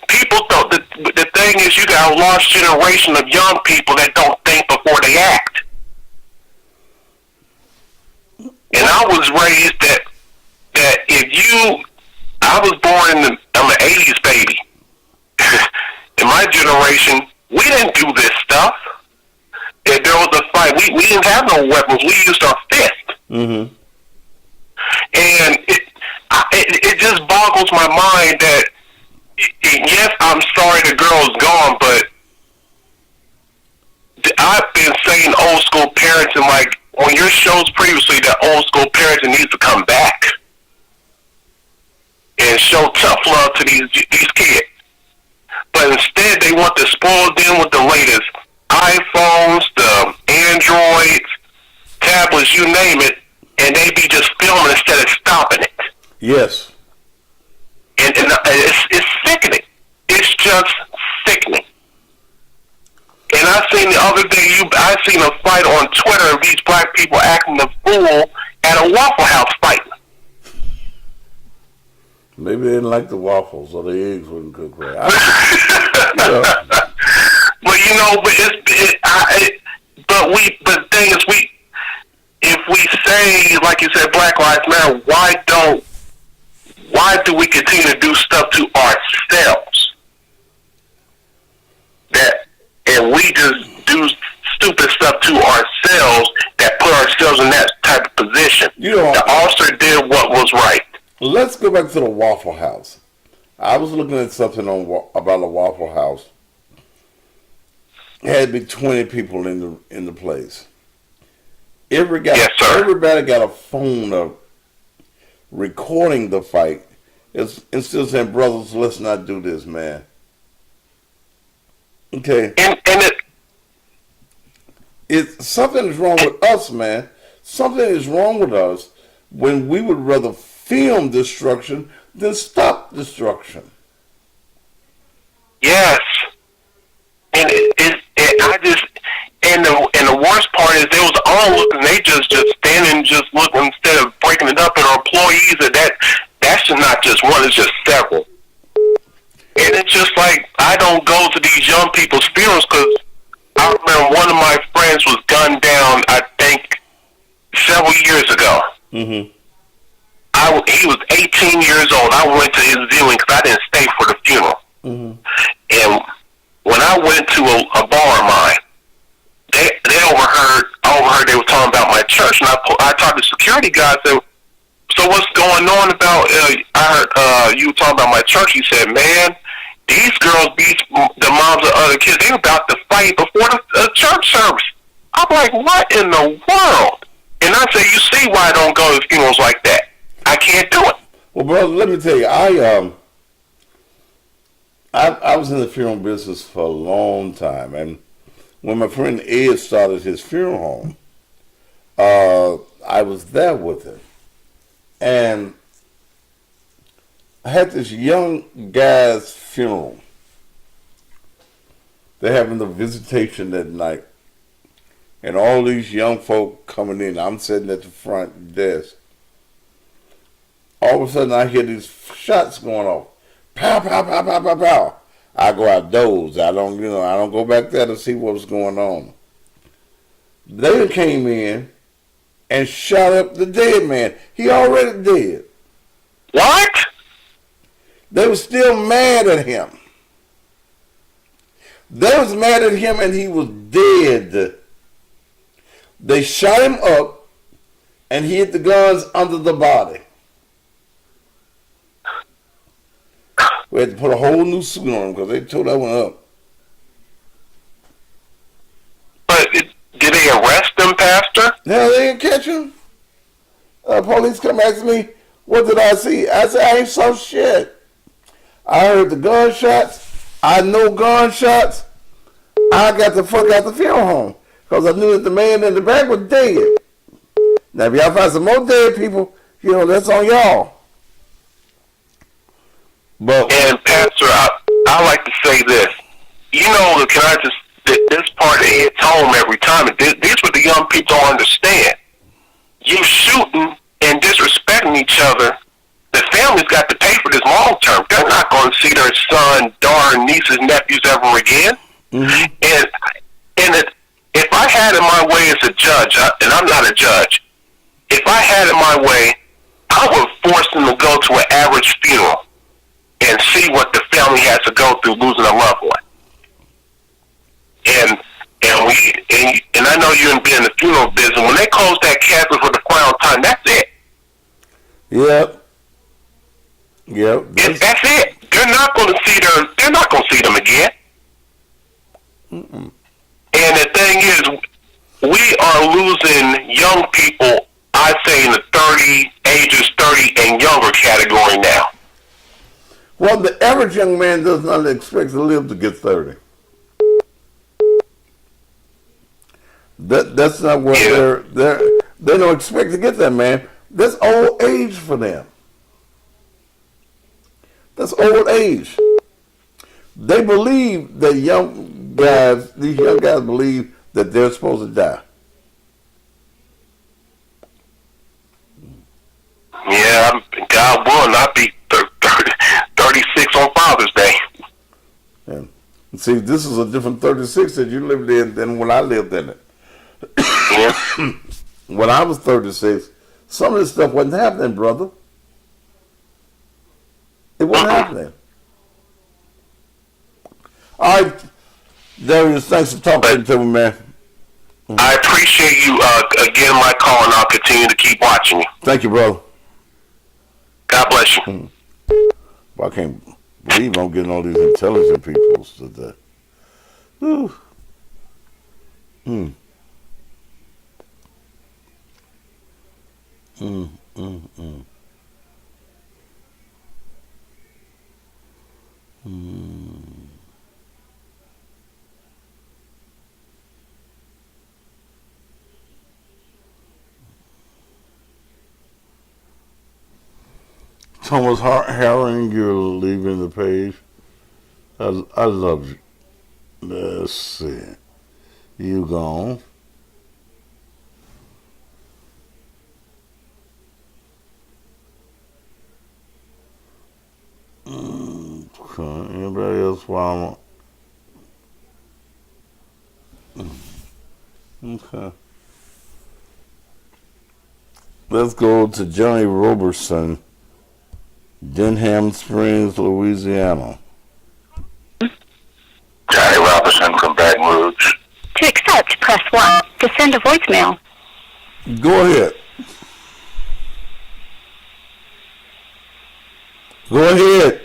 People don't. The thing is, you got a lost generation of young people that don't think before they act. And I was raised that I was born I'm an '80s baby. In my generation, we didn't do this stuff. If there was a fight, we didn't have no weapons. We used our fist. Mm-hmm. And it just boggles my mind that, yes, I'm sorry the girl's gone, but I've been saying old school parenting, like on your shows previously, that old school parenting needs to come back and show tough love to these kids. But instead, they want to spoil them with the latest iPhones, the Androids, tablets, you name it, and they be just filming instead of stopping it. Yes. And it's sickening. It's just sickening. And I seen the other day, I seen a fight on Twitter of these black people acting the fool at a Waffle House fight. Maybe they didn't like the waffles or the eggs wouldn't cook right. But but the thing is, if we say, like you said, Black Lives Matter, why do we continue to do stuff to ourselves? And we just do stupid stuff to ourselves that put ourselves in that type of position. The officer did what was right. Let's go back to the Waffle House. I was looking at something about a Waffle House. It had to be 20 people in the place. Everybody got a phone up recording the fight. And still saying, brothers, let's not do this, man. Okay. Something is wrong with us, man. Something is wrong with us when we would rather film destruction than stop destruction. Yes. And the worst part is they was all looking, they just standing, just looking instead of breaking it up. And our employees, that's not just one, it's just several. And it's just like, I don't go to these young people's funerals because I remember one of my friends was gunned down, I think, several years ago. Mm-hmm. He was 18 years old. I went to his viewing because I didn't stay for the funeral. Mm-hmm. And when I went to a bar of mine, they overheard they were talking about my church, and I talked to the security guy. I said, so what's going on about, I heard you talking about my church. He said, man, these girls beat the moms of other kids. They were about to fight before the church service. I'm like, what in the world? And I said, you see why I don't go to funerals like that. I can't do it. Well, brother, let me tell you, I was in the funeral business for a long time, and when my friend Ed started his funeral home, I was there with him, and I had this young guy's funeral. They're having the visitation that night, and all these young folk coming in. I'm sitting at the front desk. All of a sudden, I hear these shots going off. Pow, pow, pow, pow, pow, pow. I go outdoors. I don't go back there to see what's going on. They came in and shot up the dead man. He already dead. What? They were still mad at him. They was mad at him and he was dead. They shot him up and he hid the guns under the body. We had to put a whole new suit on him because they tore that one up. But did they arrest him, Pastor? No, they didn't catch him. Police come ask me, what did I see? I said, I ain't saw shit. I heard the gunshots. I know gunshots. I got the fuck out the funeral home because I knew that the man in the back was dead. Now, if y'all find some more dead people, that's on y'all. And Pastor, I like to say this. This part hits home every time. This is what the young people don't understand. You shooting and disrespecting each other, the family's got to pay for this long term. They're not going to see their son, daughter, nieces, nephews ever again. Mm-hmm. And if I had it my way as a judge, and I'm not a judge, if I had it my way, I would force them to go to an average funeral and see what the family has to go through losing a loved one. And I know you ain't been in the funeral business. When they close that casket for the final time, that's it. Yep. That's it. They're not going to see them again. Mm-mm. And the thing is, we are losing young people, I'd say in the ages 30 and younger category now. Well, the average young man does not expect to live to get 30. That's not what they don't expect to get that, man. That's old age for them. That's old age. They believe that young these young guys believe that they're supposed to die. Yeah, God willing, I'll be 36 on Father's Day. And see, this is a different 36 that you lived in than when I lived in it. Yeah. When I was 36, some of this stuff wasn't happening, brother. It wasn't happening. All right, Darius, thanks for talking to me, man. I appreciate you getting my call, and I'll continue to keep watching you. Thank you, brother. God bless you. Well, I can't believe I'm getting all these intelligent people today. Whew. Thomas Herring, you're leaving the page. I love you. Let's see. You gone. Okay. Anybody else while I'm... Okay. Let's go to Johnny Roberson, Denham Springs, Louisiana. Johnny Robinson from Baton Rouge. To accept, press 1. To send a voicemail. Go ahead. Go ahead.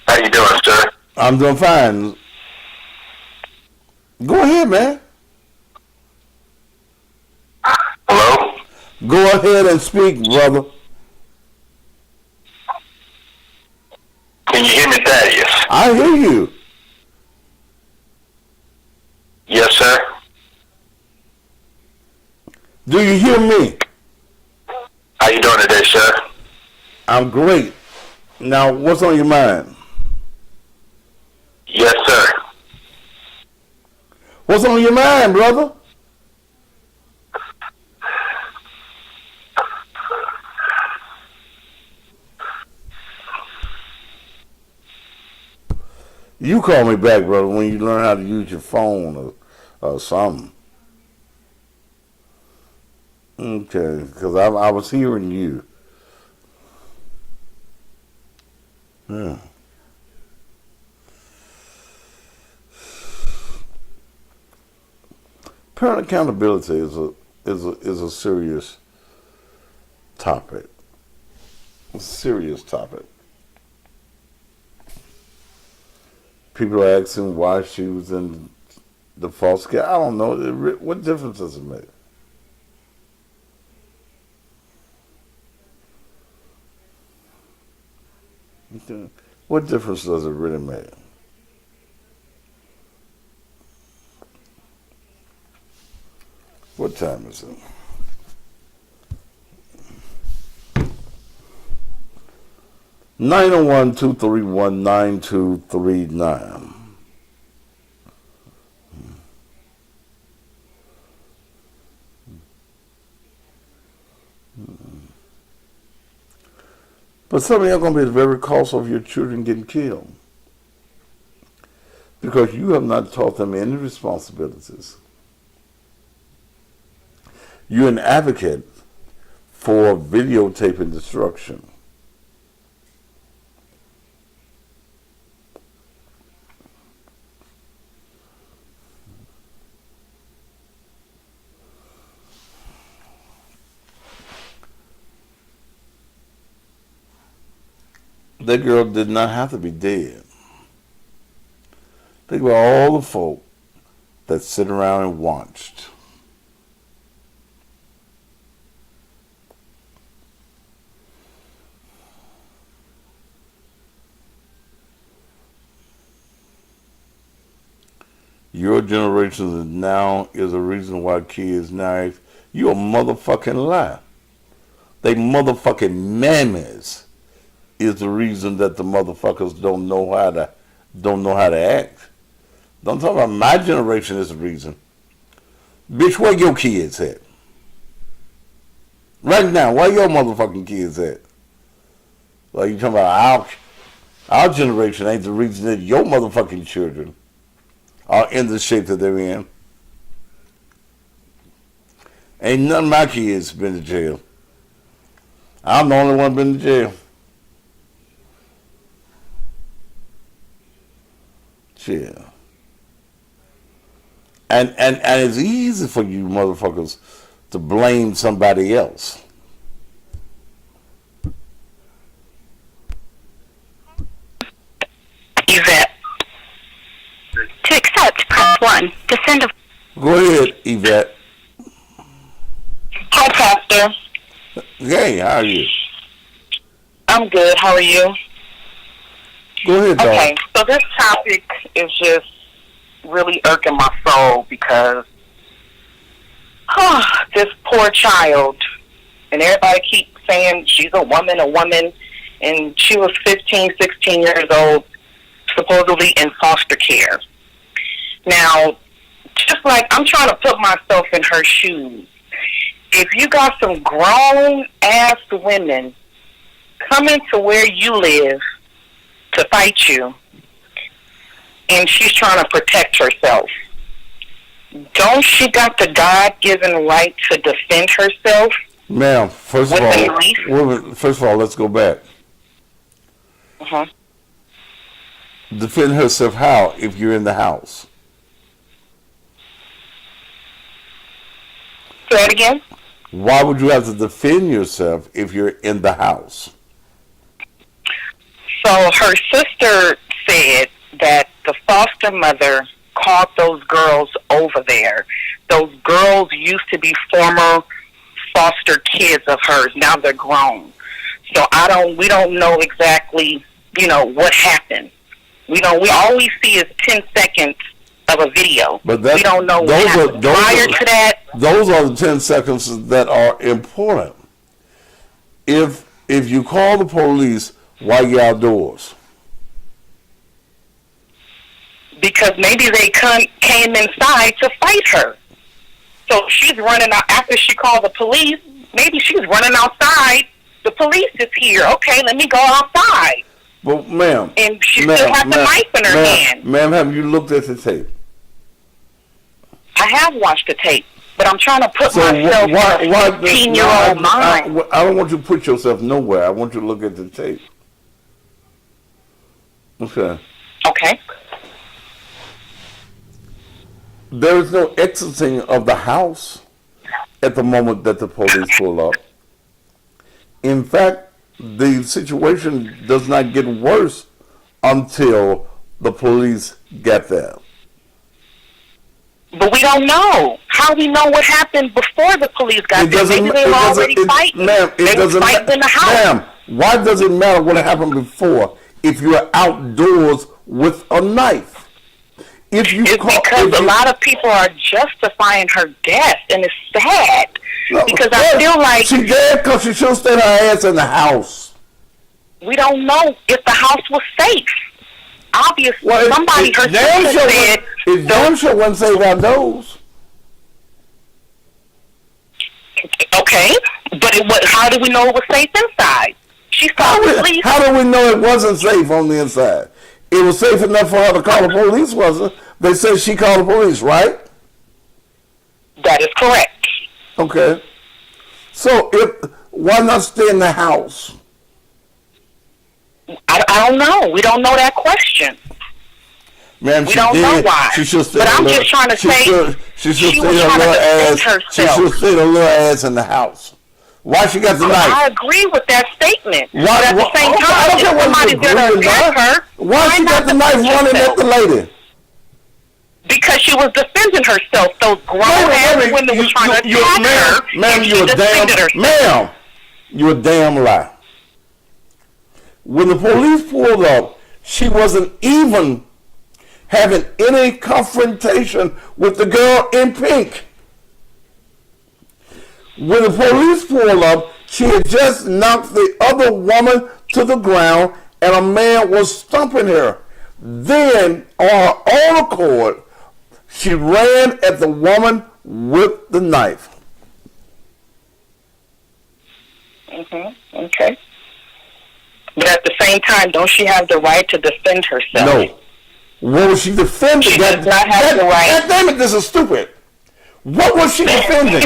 How you doing, sir? I'm doing fine. Go ahead, man. Hello? Go ahead and speak, brother. Can you hear me, Thaddeus? I hear you. Yes, sir. Do you hear me? How you doing today, sir? I'm great. Now, what's on your mind? Yes, sir. What's on your mind, brother? You call me back, brother, when you learn how to use your phone or something. Okay, because I was hearing you. Yeah. Parent accountability is a serious topic. It's a serious topic. People are asking why she was in the foster care. I don't know. What difference does it make? What difference does it really make? What time is it? 901-231-9239. But some of you are going to be at the very cost of your children getting killed because you have not taught them any responsibilities. You're an advocate for videotaping destruction. That girl did not have to be dead. Think about all the folk that sit around and watched. Your generation now is a reason why kids now, you a motherfucking lie. They motherfucking mammies is the reason that the motherfuckers don't know how to act. Don't talk about my generation is the reason. Bitch, where your kids at? Right now, where your motherfucking kids at? Like you talking about our generation ain't the reason that your motherfucking children are in the shape that they're in. Ain't none of my kids been to jail. I'm the only one been to jail. Yeah. And it's easy for you motherfuckers to blame somebody else. Yvette. To accept, press 1. To send a... Go ahead, Yvette. Hi, Pastor. Hey, how are you? I'm good. How are you? Go ahead, dog. Okay, so this topic is just really irking my soul because this poor child, and everybody keeps saying she's a woman, and she was 15, 16 years old, supposedly in foster care. Now, just like I'm trying to put myself in her shoes, if you got some grown-ass women coming to where you live to fight you, and she's trying to protect herself, don't she got the God-given right to defend herself? Ma'am, first of all, let's go back. Uh-huh. Defend herself how if you're in the house? Say it again? Why would you have to defend yourself if you're in the house? So her sister said that the foster mother called those girls over there. Those girls used to be former foster kids of hers. Now they're grown. So we don't know exactly, what happened. We all we see is 10 seconds of a video. But we don't know what happened prior to that. Those are the 10 seconds that are important. If you call the police while you're outdoors. Because maybe they came inside to fight her. So she's running out after she called the police. Maybe she's running outside. The police is here. Okay, let me go outside. Well, ma'am. And she still has the knife in her hand. Ma'am, have you looked at the tape? I have watched the tape, but I'm trying to put myself in a 15-year-old mind. I don't want you to put yourself nowhere. I want you to look at the tape. Okay. Okay. There is no exiting of the house at the moment that the police pull up. In fact, the situation does not get worse until the police get there. But we don't know. How do we know what happened before the police got there? Maybe they were already fighting. Ma'am, they were fighting in the house. Ma'am, why does it matter what happened before if you're outdoors with a knife? Because a lot of people are justifying her death, and it's sad. Because I feel like she dead because she should have stayed her ass in the house. We don't know if the house was safe. Obviously, somebody her sister said. It's damn sure wasn't safe outdoors. Okay, but how do we know it was safe inside? She saw the police. How do we know it wasn't safe on the inside? It was safe enough for her to call the police, wasn't it? They said she called the police, right? That is correct. Okay. So why not stay in the house? I don't know. We don't know that question. Ma'am, we don't know why. But I'm just trying to say she should stay her little ass in the house. Why she got the knife? I agree with that statement. But at the same time, if somebody's going to attack her, why she got the knife running at the lady? Because she was defending herself. Those grown-ass women were trying to attack her. Ma'am, you're a damn lie. When the police pulled up, she wasn't even having any confrontation with the girl in pink. When the police pulled up, She had just knocked the other woman to the ground, and a man was stomping her. Then, on her own accord, she ran at the woman with the knife. Okay. But at the same time, don't she have the right to defend herself? No. What was she defending? She does not have the right. God damn it, this is stupid. What was she defending?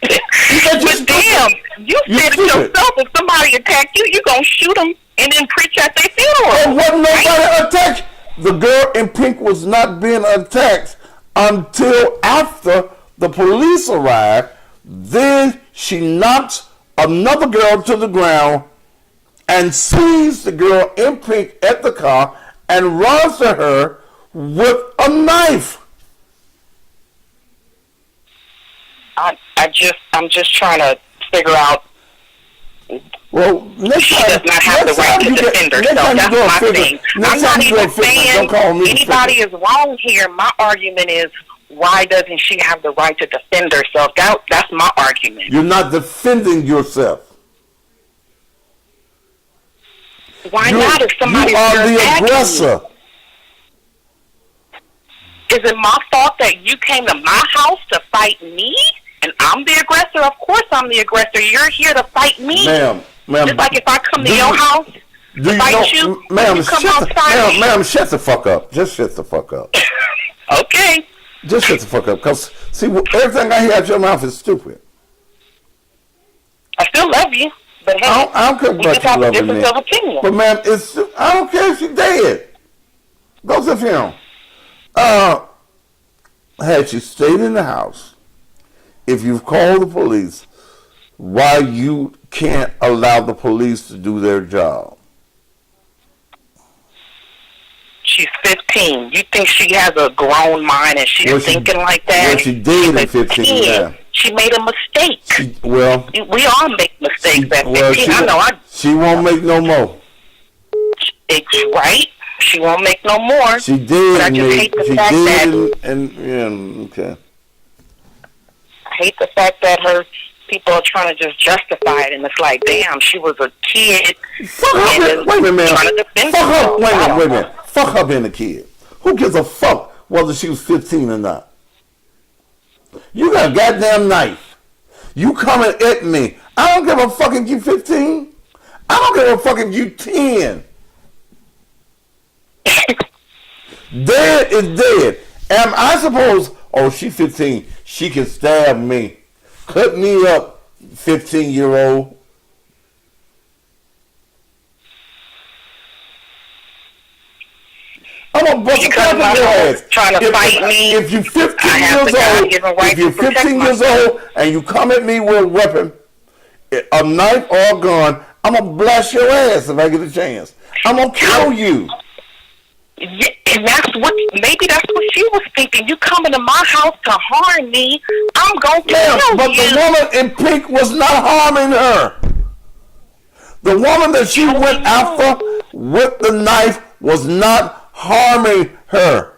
But damn, you said it yourself. If somebody attacked you, you're going to shoot them and then preach at their funeral. There wasn't nobody attacked. The girl in pink was not being attacked until after the police arrived. Then she knocked another girl to the ground and seized the girl in pink at the car and runs to her with a knife. I'm just trying to figure out. Well, next she time, does not have the right to defend herself. That's my thing. I'm not even saying anybody is wrong here. My argument is, why doesn't she have the right to defend herself? That's my argument. You're not defending yourself. Why not if somebody's you are the aggressor? Is it my fault that you came to my house to fight me? And I'm the aggressor? Of course I'm the aggressor. You're here to fight me. Ma'am. Just like if I come to your house to fight you, ma'am, shut the fuck up. Just shut the fuck up. Okay. Just shut the fuck up. Because, see, everything I hear out your mouth is stupid. I still love you. But hey, I don't care about you loving me. Of opinion. But, ma'am, I don't care if she's dead. Go to the funeral. Had she stayed in the house, if you've called the police, why you can't allow the police to do their job? She's 15. You think she has a grown mind and she's thinking like that? Well, she did at 15, yeah. She made a mistake. We all make mistakes at 15. She won't make no more. It's right. She won't make no more. She did. But I just hate the fact that. Okay. I hate the fact that her people are trying to just justify it, and it's like, damn, she was a kid. Fuck her. Wait a minute, man. Fuck her. Wait a minute. Fuck her being a kid. Who gives a fuck whether she was 15 or not? You got a goddamn knife. You coming at me. I don't give a fuck if you 15. I don't give a fuck if you 10. Dead is dead. Am I supposed, she 15, she can stab me. Cut me up, 15-year-old. I'm gonna bust a cop in your ass. Trying to fight me. If you're 15 years old, if you're 15 years old and you come at me with a weapon, a knife or a gun, I'm gonna blast your ass if I get a chance. I'm gonna kill you. Yeah, and maybe that's what she was thinking. You coming to my house to harm me, I'm gonna kill you. But the woman in pink was not harming her. The woman that she went after with the knife was not harming her.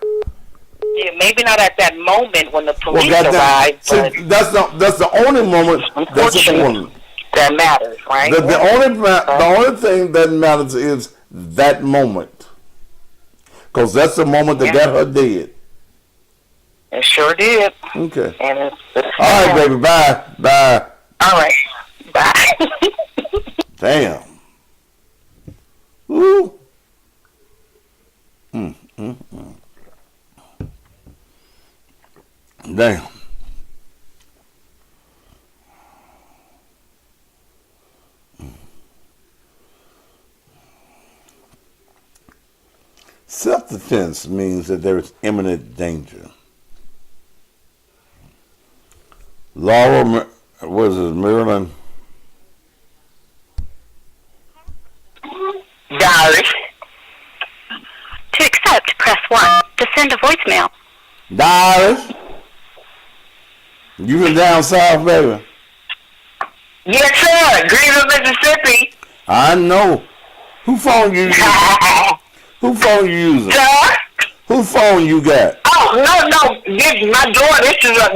Yeah, maybe not at that moment when the police arrived. See, that's the only moment that's important. That matters, right? The only thing that matters is that moment. Because that's the moment that got her dead. It sure did. Okay. And it's all right, baby. Bye. Bye. All right. Bye. Damn. Woo. Damn. Self-defense means that there is imminent danger. Laura, what is it, Maryland? Diary. To accept, press 1. To send a voicemail. Diary? You been down south, baby? Yes, sir. Greenville, Mississippi. I know. Who phone you using? Who phone you using? Sir? Who phone you got? Oh, no. This is my daughter.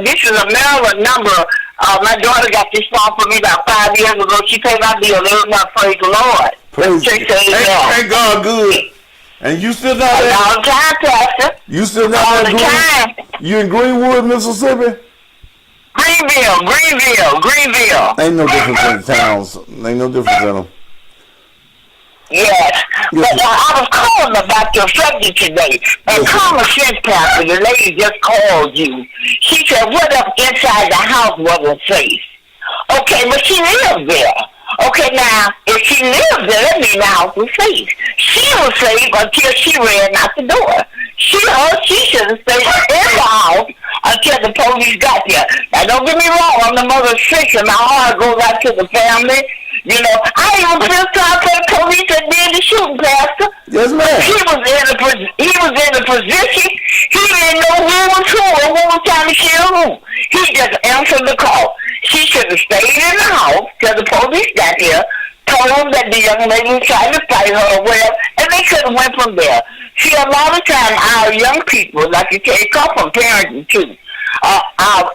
This is a Maryland number. My daughter got this phone for me about 5 years ago. She paid my bill every month. Praise the Lord. Praise ain't God good. And you still not there? All the time, Pastor. You still not all there? The time. You in Greenwood, Mississippi? Greenville. Ain't no difference in the towns. Ain't no difference in them. Yes. But I was calling about your subject today. And common sense, Pastor, the lady just called you. She said, what if inside the house wasn't safe? Okay, but she lives there. Okay, now, if she lives there, that means the house was safe. She was safe until she ran out the door. She should have stayed in the house until the police got there. Now, don't get me wrong, I'm the mother of six, and my heart goes out to the family. You know, I even feel sorry for the police that did the shooting, Pastor. Yes, ma'am. He was in a position. He didn't know who was who or who was trying to kill who. He just answered the call. She should have stayed in the house till the police got here, told them that the young lady was trying to fight her or whatever, and they could have went from there. See, a lot of time our young people, like you say, it comes from parenting too. Our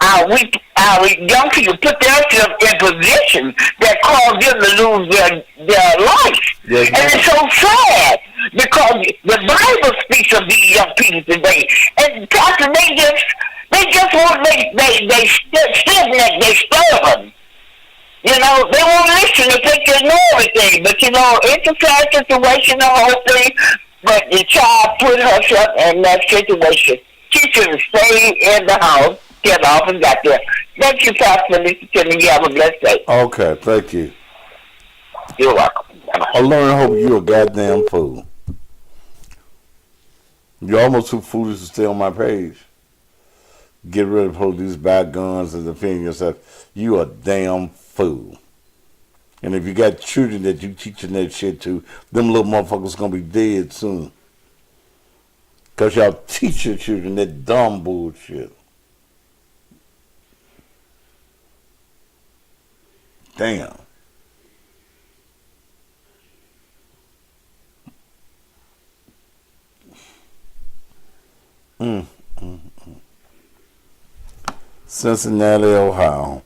young people put themselves in positions that cause them to lose their life. Yes, and it's so sad because the Bible speaks of these young people today. And Pastor, they just want they stiff-necked, they stubborn. You know, they won't listen. They think they know everything. But, you know, it's a sad situation, the whole thing. But the child put herself in that situation. She should have stayed in the house till the office got there. Thank you, Pastor. Listen to me. You have a blessed day. Okay, thank you. You're welcome. I learned, hope you're a goddamn fool. You're almost too foolish to stay on my page. Get rid of police, buy guns, and defend yourself. You a damn fool. And if you got children that you teaching that shit to, them little motherfuckers gonna be dead soon. Because y'all teach your children that dumb bullshit. Damn. Cincinnati, Ohio.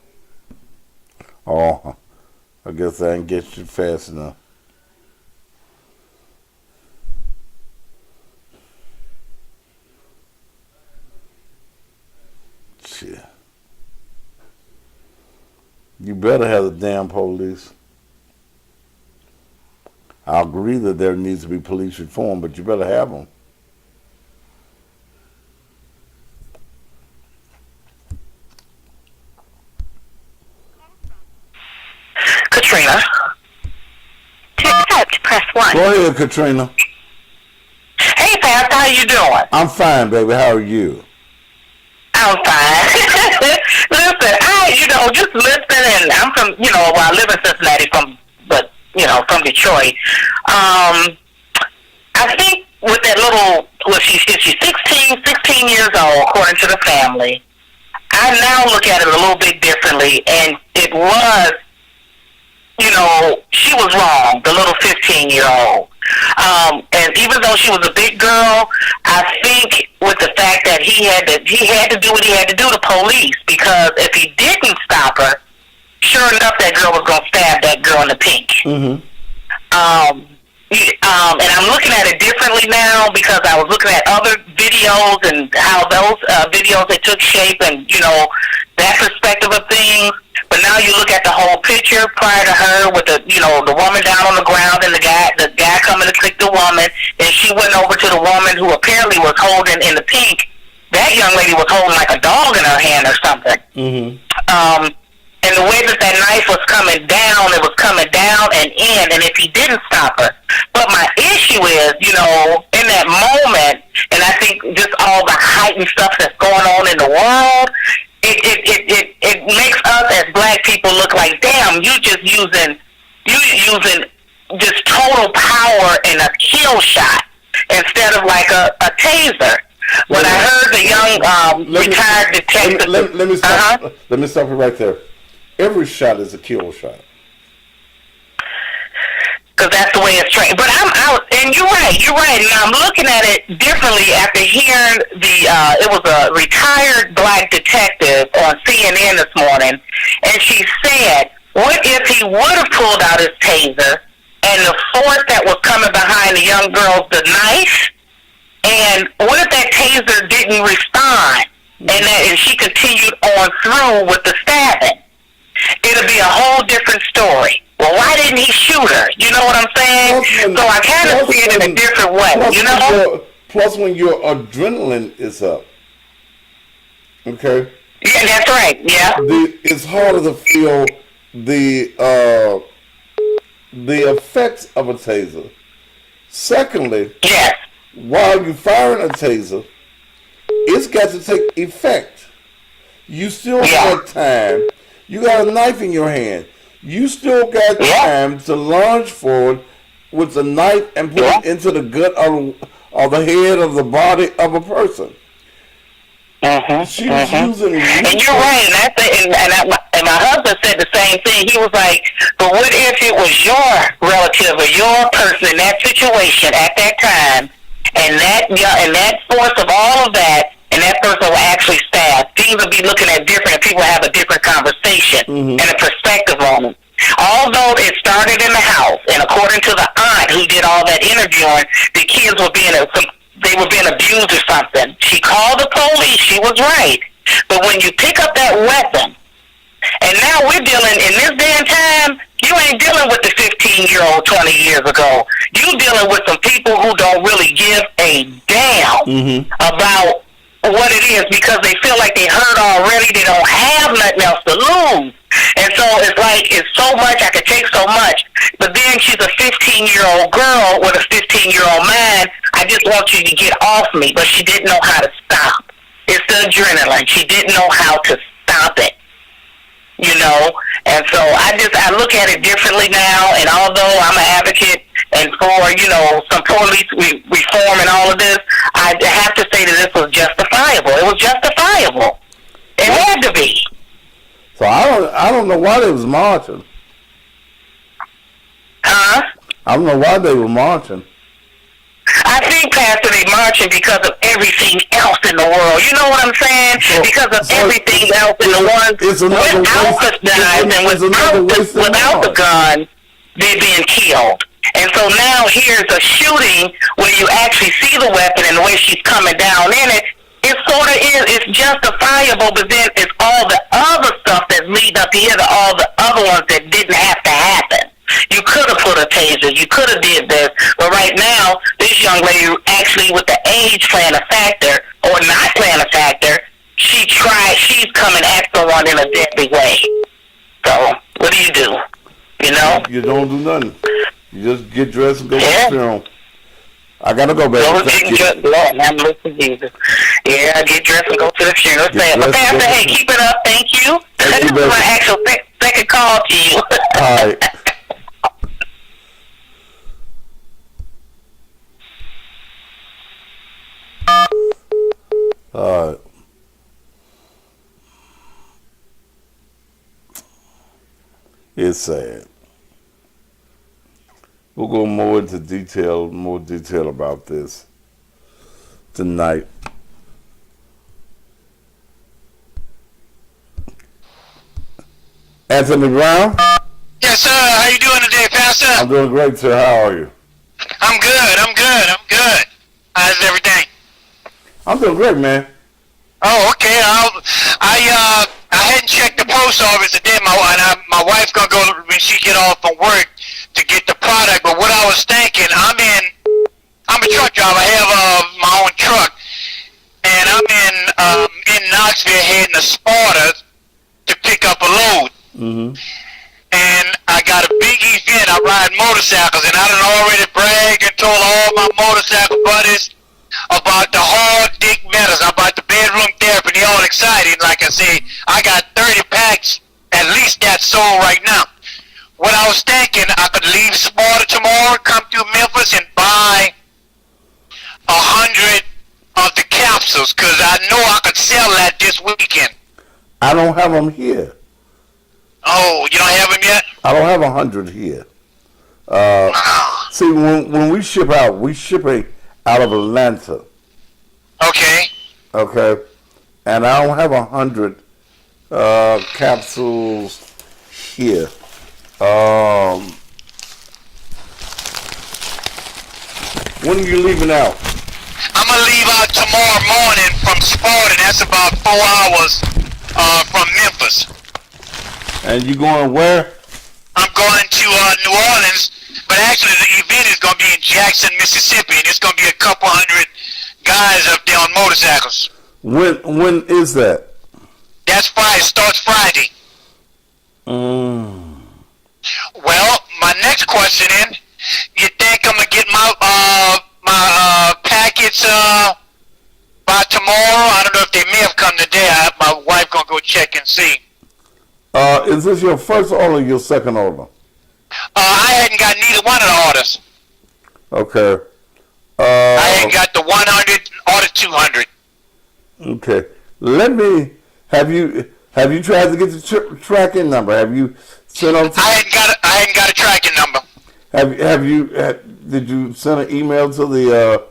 Oh, I guess I didn't get you fast enough. Shit. You better have the damn police. I agree that there needs to be police reform, but you better have them. Katrina. To accept, press 1. Go ahead, Katrina. Hey, Pastor, how you doing? I'm fine, baby. How are you? I'm fine. Listen, just listening, and I'm from, I live in Cincinnati, from Detroit. I think with that little, she's 16 years old, according to the family. I now look at it a little bit differently, and it was, she was wrong, the little 15-year-old. And even though she was a big girl, I think with the fact that he had to do what he had to do to police, because if he didn't stop her, sure enough, that girl was going to stab that girl in the pink. Mm-hmm. And I'm looking at it differently now, because I was looking at other videos and how those videos that took shape, and that perspective of things. But now you look at the whole picture prior to her with the woman down on the ground and the guy coming to click the woman, and she went over to the woman who apparently was holding in the pink. That young lady was holding like a dog in her hand or something. Mm-hmm. And the way that knife was coming down, it was coming down and in, and if he didn't stop her. But my issue is, in that moment, and I think just all the heightened stuff that's going on in the world, it makes us as black people look like, damn, you using just total power in a kill shot instead of like a taser. When I heard the young retired detective, let me stop. Let me stop you right there. Every shot is a kill shot. Because that's the way it's trained. But I'm out, and you're right. And I'm looking at it differently after hearing it was a retired black detective on CNN this morning, and she said, what if he would have pulled out his taser and the force that was coming behind the young girl's the knife? And what if that taser didn't respond and she continued on through with the stabbing? It'll be a whole different story. Well, why didn't he shoot her? You know what I'm saying? So I kind of see it in a different way, you know? Plus when your adrenaline is up. Okay? Yeah, that's right, yeah. It's harder to feel the effects of a taser. Secondly, yes, while you're firing a taser, it's got to take effect. You still got time. You got a knife in your hand. You still got time to launch forward with the knife and put it into the gut or the head of the body of a person. She was using. And you're right, and my husband said the same thing. He was like, but what if it was your relative or your person in that situation at that time, and that force of all of that, and that person will actually stab? Things will be looking at different, and people have a different conversation and a perspective on it. Although it started in the house, and according to the aunt who did all that interviewing, the kids were being abused or something. She called the police. She was right. But when you pick up that weapon, and now we're dealing, in this day and time, you ain't dealing with the 15-year-old 20 years ago. You dealing with some people who don't really give a damn about what it is, because they feel like they hurt already. They don't have nothing else to lose. And so it's like, it's so much, I could take so much. But then she's a 15-year-old girl with a 15-year-old mind. I just want you to get off me. But she didn't know how to stop. It's the adrenaline. She didn't know how to stop it. You know? And so I look at it differently now. And although I'm an advocate and for, you know, some police reform and all of this, I have to say that this was justifiable. It was justifiable. It had to be. So I don't know why they was marching. Huh? I don't know why they were marching. I think, Pastor, they marching because of everything else in the world. You know what I'm saying? Because of everything else in the world. Without the knives and without the gun, they're being killed. And so now here's a shooting where you actually see the weapon and the way she's coming down in it. It sort of is. It's justifiable, but then it's all the other stuff that's leading up here to all the other ones that didn't have to happen. You could have put a taser. You could have did this. But right now, this young lady, actually with the age playing a factor, or not playing a factor, she's coming at someone in a deadly way. So, what do? You know? You don't do nothing. You just get dressed and go to the funeral. I gotta go, baby. Lord, I'm listening to Jesus. Yeah, get dressed and go to the funeral. But Pastor, hey, keep it up. Thank you. This is my actual second call to you. All right. All right. It's sad. We'll go more detail about this tonight. Anthony Brown? Yes, sir. How you doing today, Pastor? I'm doing great, sir. How are you? I'm good. How's everything? I'm doing great, man. Oh, okay. I hadn't checked the post office today. My wife's gonna go when she get off from work to get the product. But what I was thinking, I'm a truck driver. I have my own truck, and I'm in Knoxville heading to Sparta to pick up a load. And I got a big event. I ride motorcycles, and I done already bragged and told all my motorcycle buddies about the hard dick matters, about the bedroom therapy. They all excited. Like I say, I got 30 packs, at least that's sold right now. What I was thinking, I could leave Sparta tomorrow, come through Memphis, and buy 100 of the capsules, because I know I could sell that this weekend. I don't have them here. Oh, you don't have them yet? I don't have 100 here. See, when we ship out, out of Atlanta. Okay. Okay. And I don't have 100 capsules here. When are you leaving out? I'm gonna leave out tomorrow morning from Sparta. That's about 4 hours from Memphis. And you going where? I'm going to New Orleans, but actually the event is gonna be in Jackson, Mississippi, and it's gonna be a couple hundred guys up there on motorcycles. When is that? That's Friday. Starts Friday. Well, my next question is, you think I'm gonna get my packets by tomorrow? I don't know if they may have come today. My wife gonna go check and see. Is this your first order or your second order? I hadn't got neither one of the orders. Okay. I hadn't got the 100 or the 200. Okay. Have you tried to get the tracking number? Have you sent on? I hadn't got a tracking number. Did you send an email to the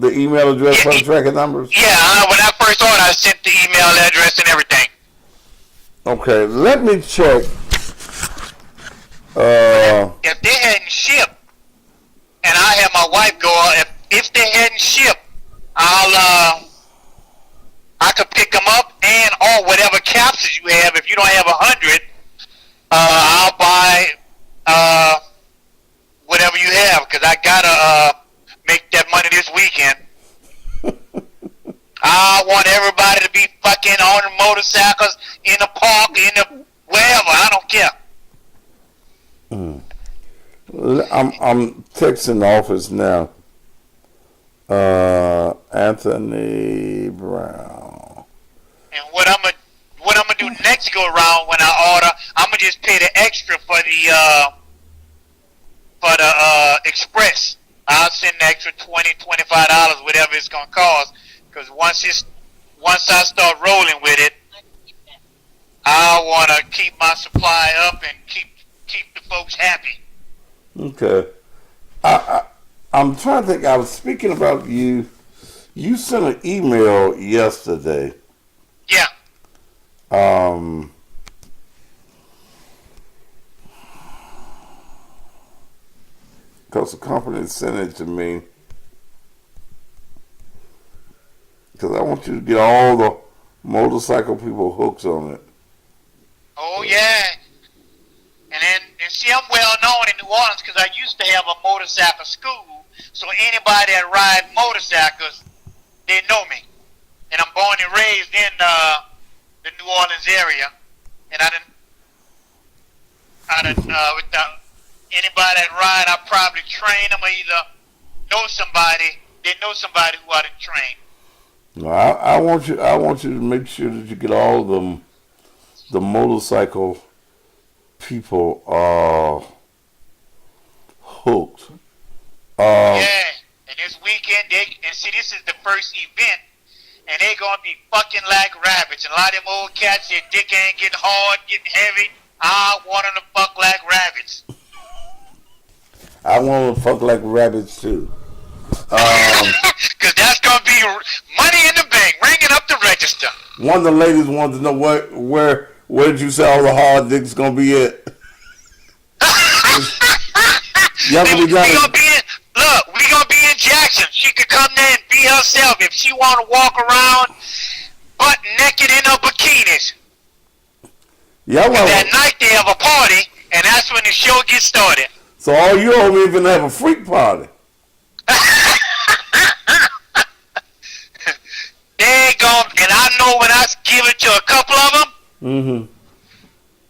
email address for the tracking numbers? Yeah, when I first ordered, I sent the email address and everything. Okay, let me check. If they hadn't shipped, and I had my wife go, if they hadn't shipped, I could pick them up and or whatever capsules you have. If you don't have 100, I'll buy whatever you have, because I gotta make that money this weekend. I want everybody to be fucking on the motorcycles, in the park, in the wherever. I don't care. I'm texting the office now. Anthony Brown. And what I'm gonna do next go around when I order, I'm gonna just pay the extra for the express. I'll send the extra $20, $25, whatever it's gonna cost. Because once I start rolling with it, I wanna keep my supply up and keep the folks happy. Okay. I'm trying to think. I was speaking about you. You sent an email yesterday. Yeah. Because the company sent it to me. Because I want you to get all the motorcycle people hooks on it. Oh yeah. And see, I'm well known in New Orleans because I used to have a motorcycle school. So anybody that rides motorcycles, they know me. And I'm born and raised in the New Orleans area. And with anybody that ride, I probably train them or either know somebody. They know somebody who I done train. No, I want you to make sure that you get all of them, the motorcycle people hooked. Yeah, and this weekend, this is the first event, and they gonna be fucking like rabbits. And a lot of them old cats, their dick ain't getting hard, getting heavy. I want them to fuck like rabbits. I want to fuck like rabbits too. Cause that's gonna be money in the bank, ringing up the register. One of the ladies wanted to know where did you say all the hard dicks gonna be at? We gonna be in Jackson. She could come there and be herself if she want to walk around butt naked in her bikinis. Yeah, well, that night they have a party, and that's when the show gets started. So all you owe me is gonna have a freak party. They gonna, and I know when I give it to a couple of them,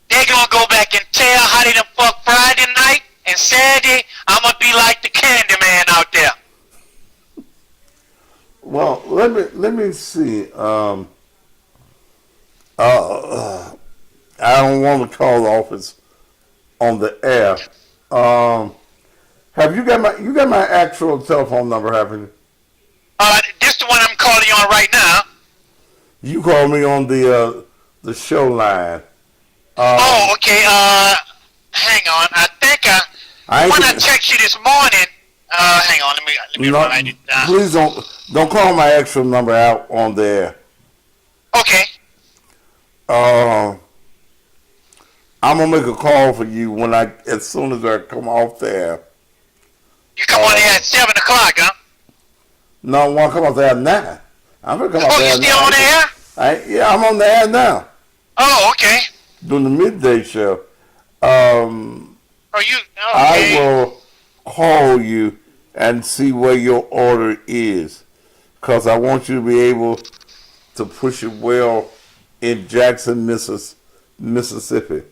they gonna go back and tell how they done fuck Friday night and Saturday. I'm gonna be like the candy man out there. Well, let me see. I don't want to call the office on the air. Have you got my actual telephone number? Haven't you? This is the one I'm calling you on right now. You called me on the show line. Okay. Hang on. I think I text you this morning. Hang on. Let me write it down. Please don't call my actual number out on there. Okay. I'm gonna make a call for you as soon as I come off there. You come on there at 7 o'clock, huh? No, I want to come off there at 9. I'm gonna come off Oh, there you at 9. still on the air? Yeah, I'm on the air now. Oh, okay. Doing the midday show. Oh, you, I okay. will call you and see where your order is, because I want you to be able to push it well in Jackson, Mississippi.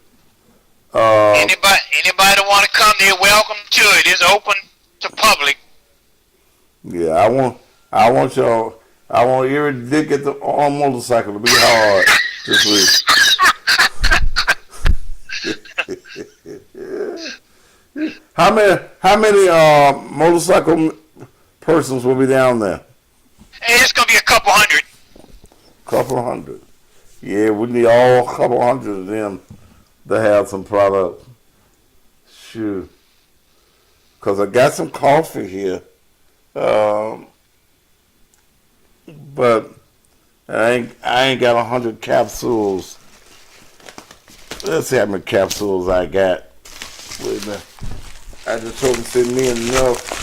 Anybody that want to come, they're welcome to it. It's open to public. Yeah, I want every dick at the on motorcycle to be hard this week. How many motorcycle persons will be down there? Hey, it's gonna be a couple hundred. Couple hundred. Yeah, we need all couple hundred of them to have some product. Sure. Cause I got some coffee here, but I ain't got 100 capsules. Let's see how many capsules I got. Wait a minute. I just told him to send me enough.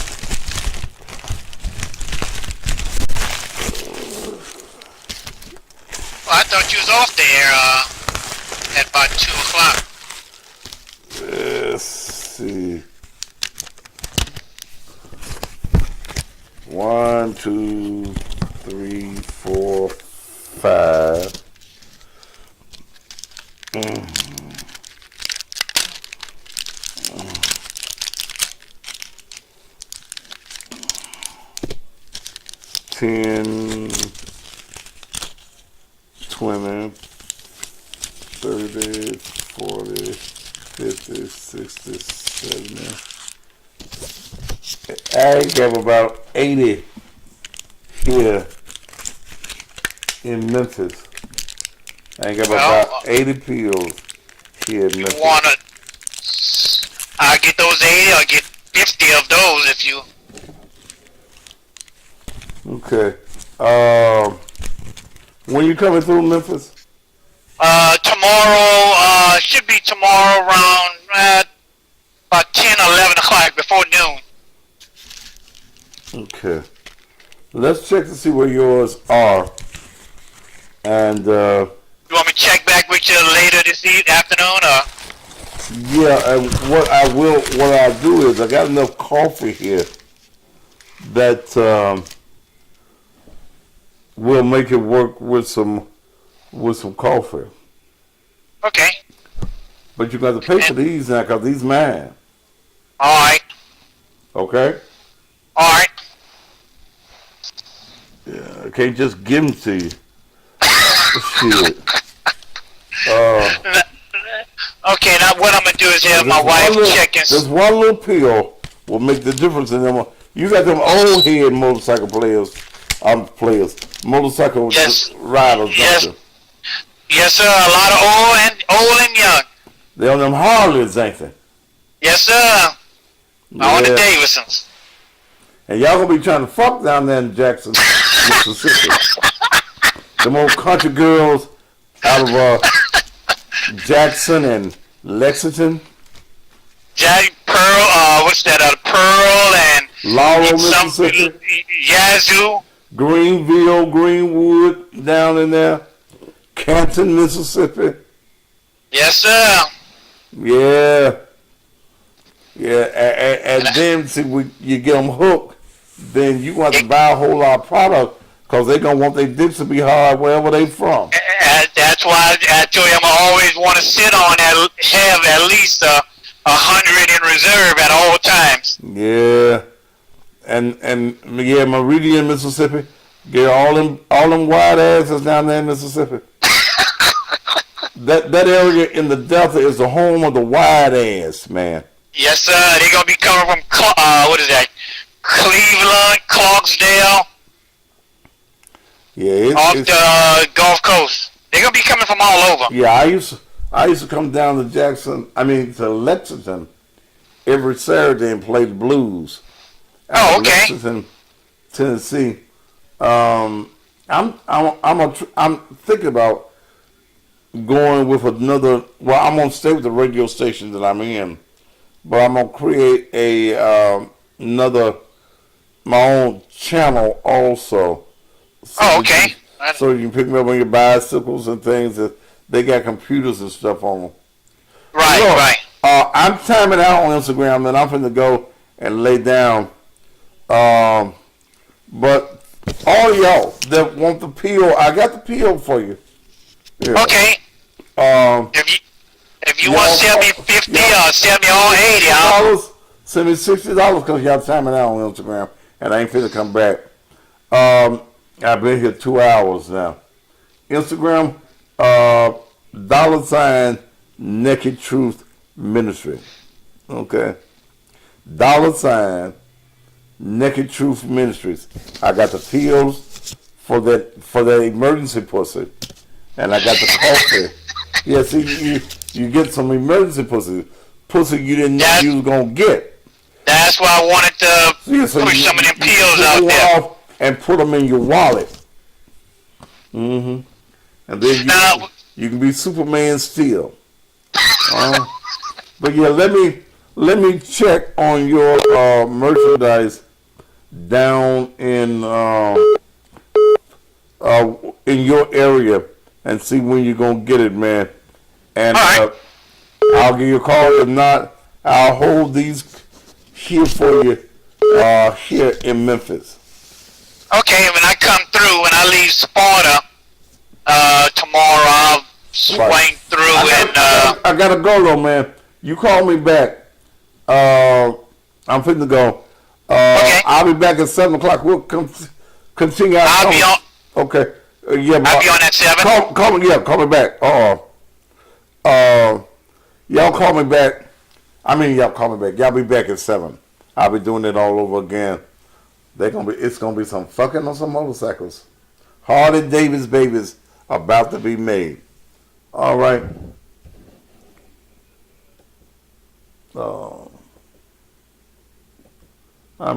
Well, I thought you was off there at about 2 o'clock. Let's see. 1, 2, 3, 4, 5. 10, 20, 30, 40, 50, 60, 70. I have about 80 here in Memphis. I got about 80 pills here in Memphis. I'll get those 80 or get 50 of those if you... Okay. When you coming through Memphis? Tomorrow, should be tomorrow around about 10 or 11 o'clock before noon. Okay. Let's check to see where yours are. And, You want me to check back with you later this afternoon, or? yeah, and what I'll do is I got enough coffee here that, we'll make it work with some coffee. Okay. But you got to pay for these now, because these mine. Alright. Okay? Alright. Yeah, I can't just give them to you. Shit. Okay, now what I'm going to do is have my wife check and... This one little pill will make the difference in them. You got them old head motorcycle motorcycle riders. Yes. Yes, sir. A lot of old and young. They on them Harleys, ain't they? Yes, sir. Yeah. On the Davidsons. And y'all gonna be trying to fuck down there in Jackson, Mississippi. Them old country girls out of Jackson and Lexington. Pearl, what's that? Pearl and Laurel, Mississippi. Yazoo. Greenville, Greenwood, down in there. Canton, Mississippi. Yes, sir. Yeah. Yeah, and then see, you get them hooked, then you want to buy a whole lot of product, because they're going to want their dicks to be hard wherever they from. That's why I told you I'm always want to sit on have at least 100 in reserve at all times. Yeah. And yeah, Meridian, Mississippi. Get all them wide asses down there in Mississippi. that area in the Delta is the home of the wide ass, man. Yes, sir. They're gonna be coming from what is that? Cleveland, Clarksdale. Yeah, off the Gulf Coast. They're gonna be coming from all over. Yeah, I used to come down to to Lexington every Saturday and play the blues. Oh, okay. Lexington, Tennessee. I'm thinking about going with another. Well, I'm gonna stay with the radio station that I'm in, but I'm gonna create another my own channel also. So Oh, okay. so you can pick me up on your bicycles and things. That they got computers and stuff on them. Right, Look, right. I'm timing out on Instagram, and I'm finna go and lay down. But all y'all that want the pill, I got the pill for you. Yeah. Okay. Um, If you want to sell me 50 or sell me all 80, $60, send me $60 because y'all timing out on Instagram, and I ain't finna come back. I've been here 2 hours now. Instagram, $ Naked Truth Ministry. Okay. $ Naked Truth Ministries. I got the pills for that emergency pussy, and I got the coffee. Yeah, see, you get some emergency pussy you didn't know you was gonna get. that's why I wanted to push some of them pills out there. Off and put them in your wallet. And then you can be Superman still. But yeah, let me check on your merchandise down in your area and see when you're gonna get it, man. And I'll give you a call. If not, I'll hold these here for you here in Memphis. Okay, when I come through, when I leave Sparta tomorrow, I'll swing through I gotta go though, man. You call me back. I'm finna go. Okay. I'll be back at 7 o'clock. We'll continue. I'll be on. Okay. Yeah, I'll be on at 7. Call me. Yeah, call me back. Y'all call me back. I mean, y'all call me back. Y'all be back at 7. I'll be doing it all over again. It's gonna be some fucking on some motorcycles. Harley Davis babies about to be made. All right.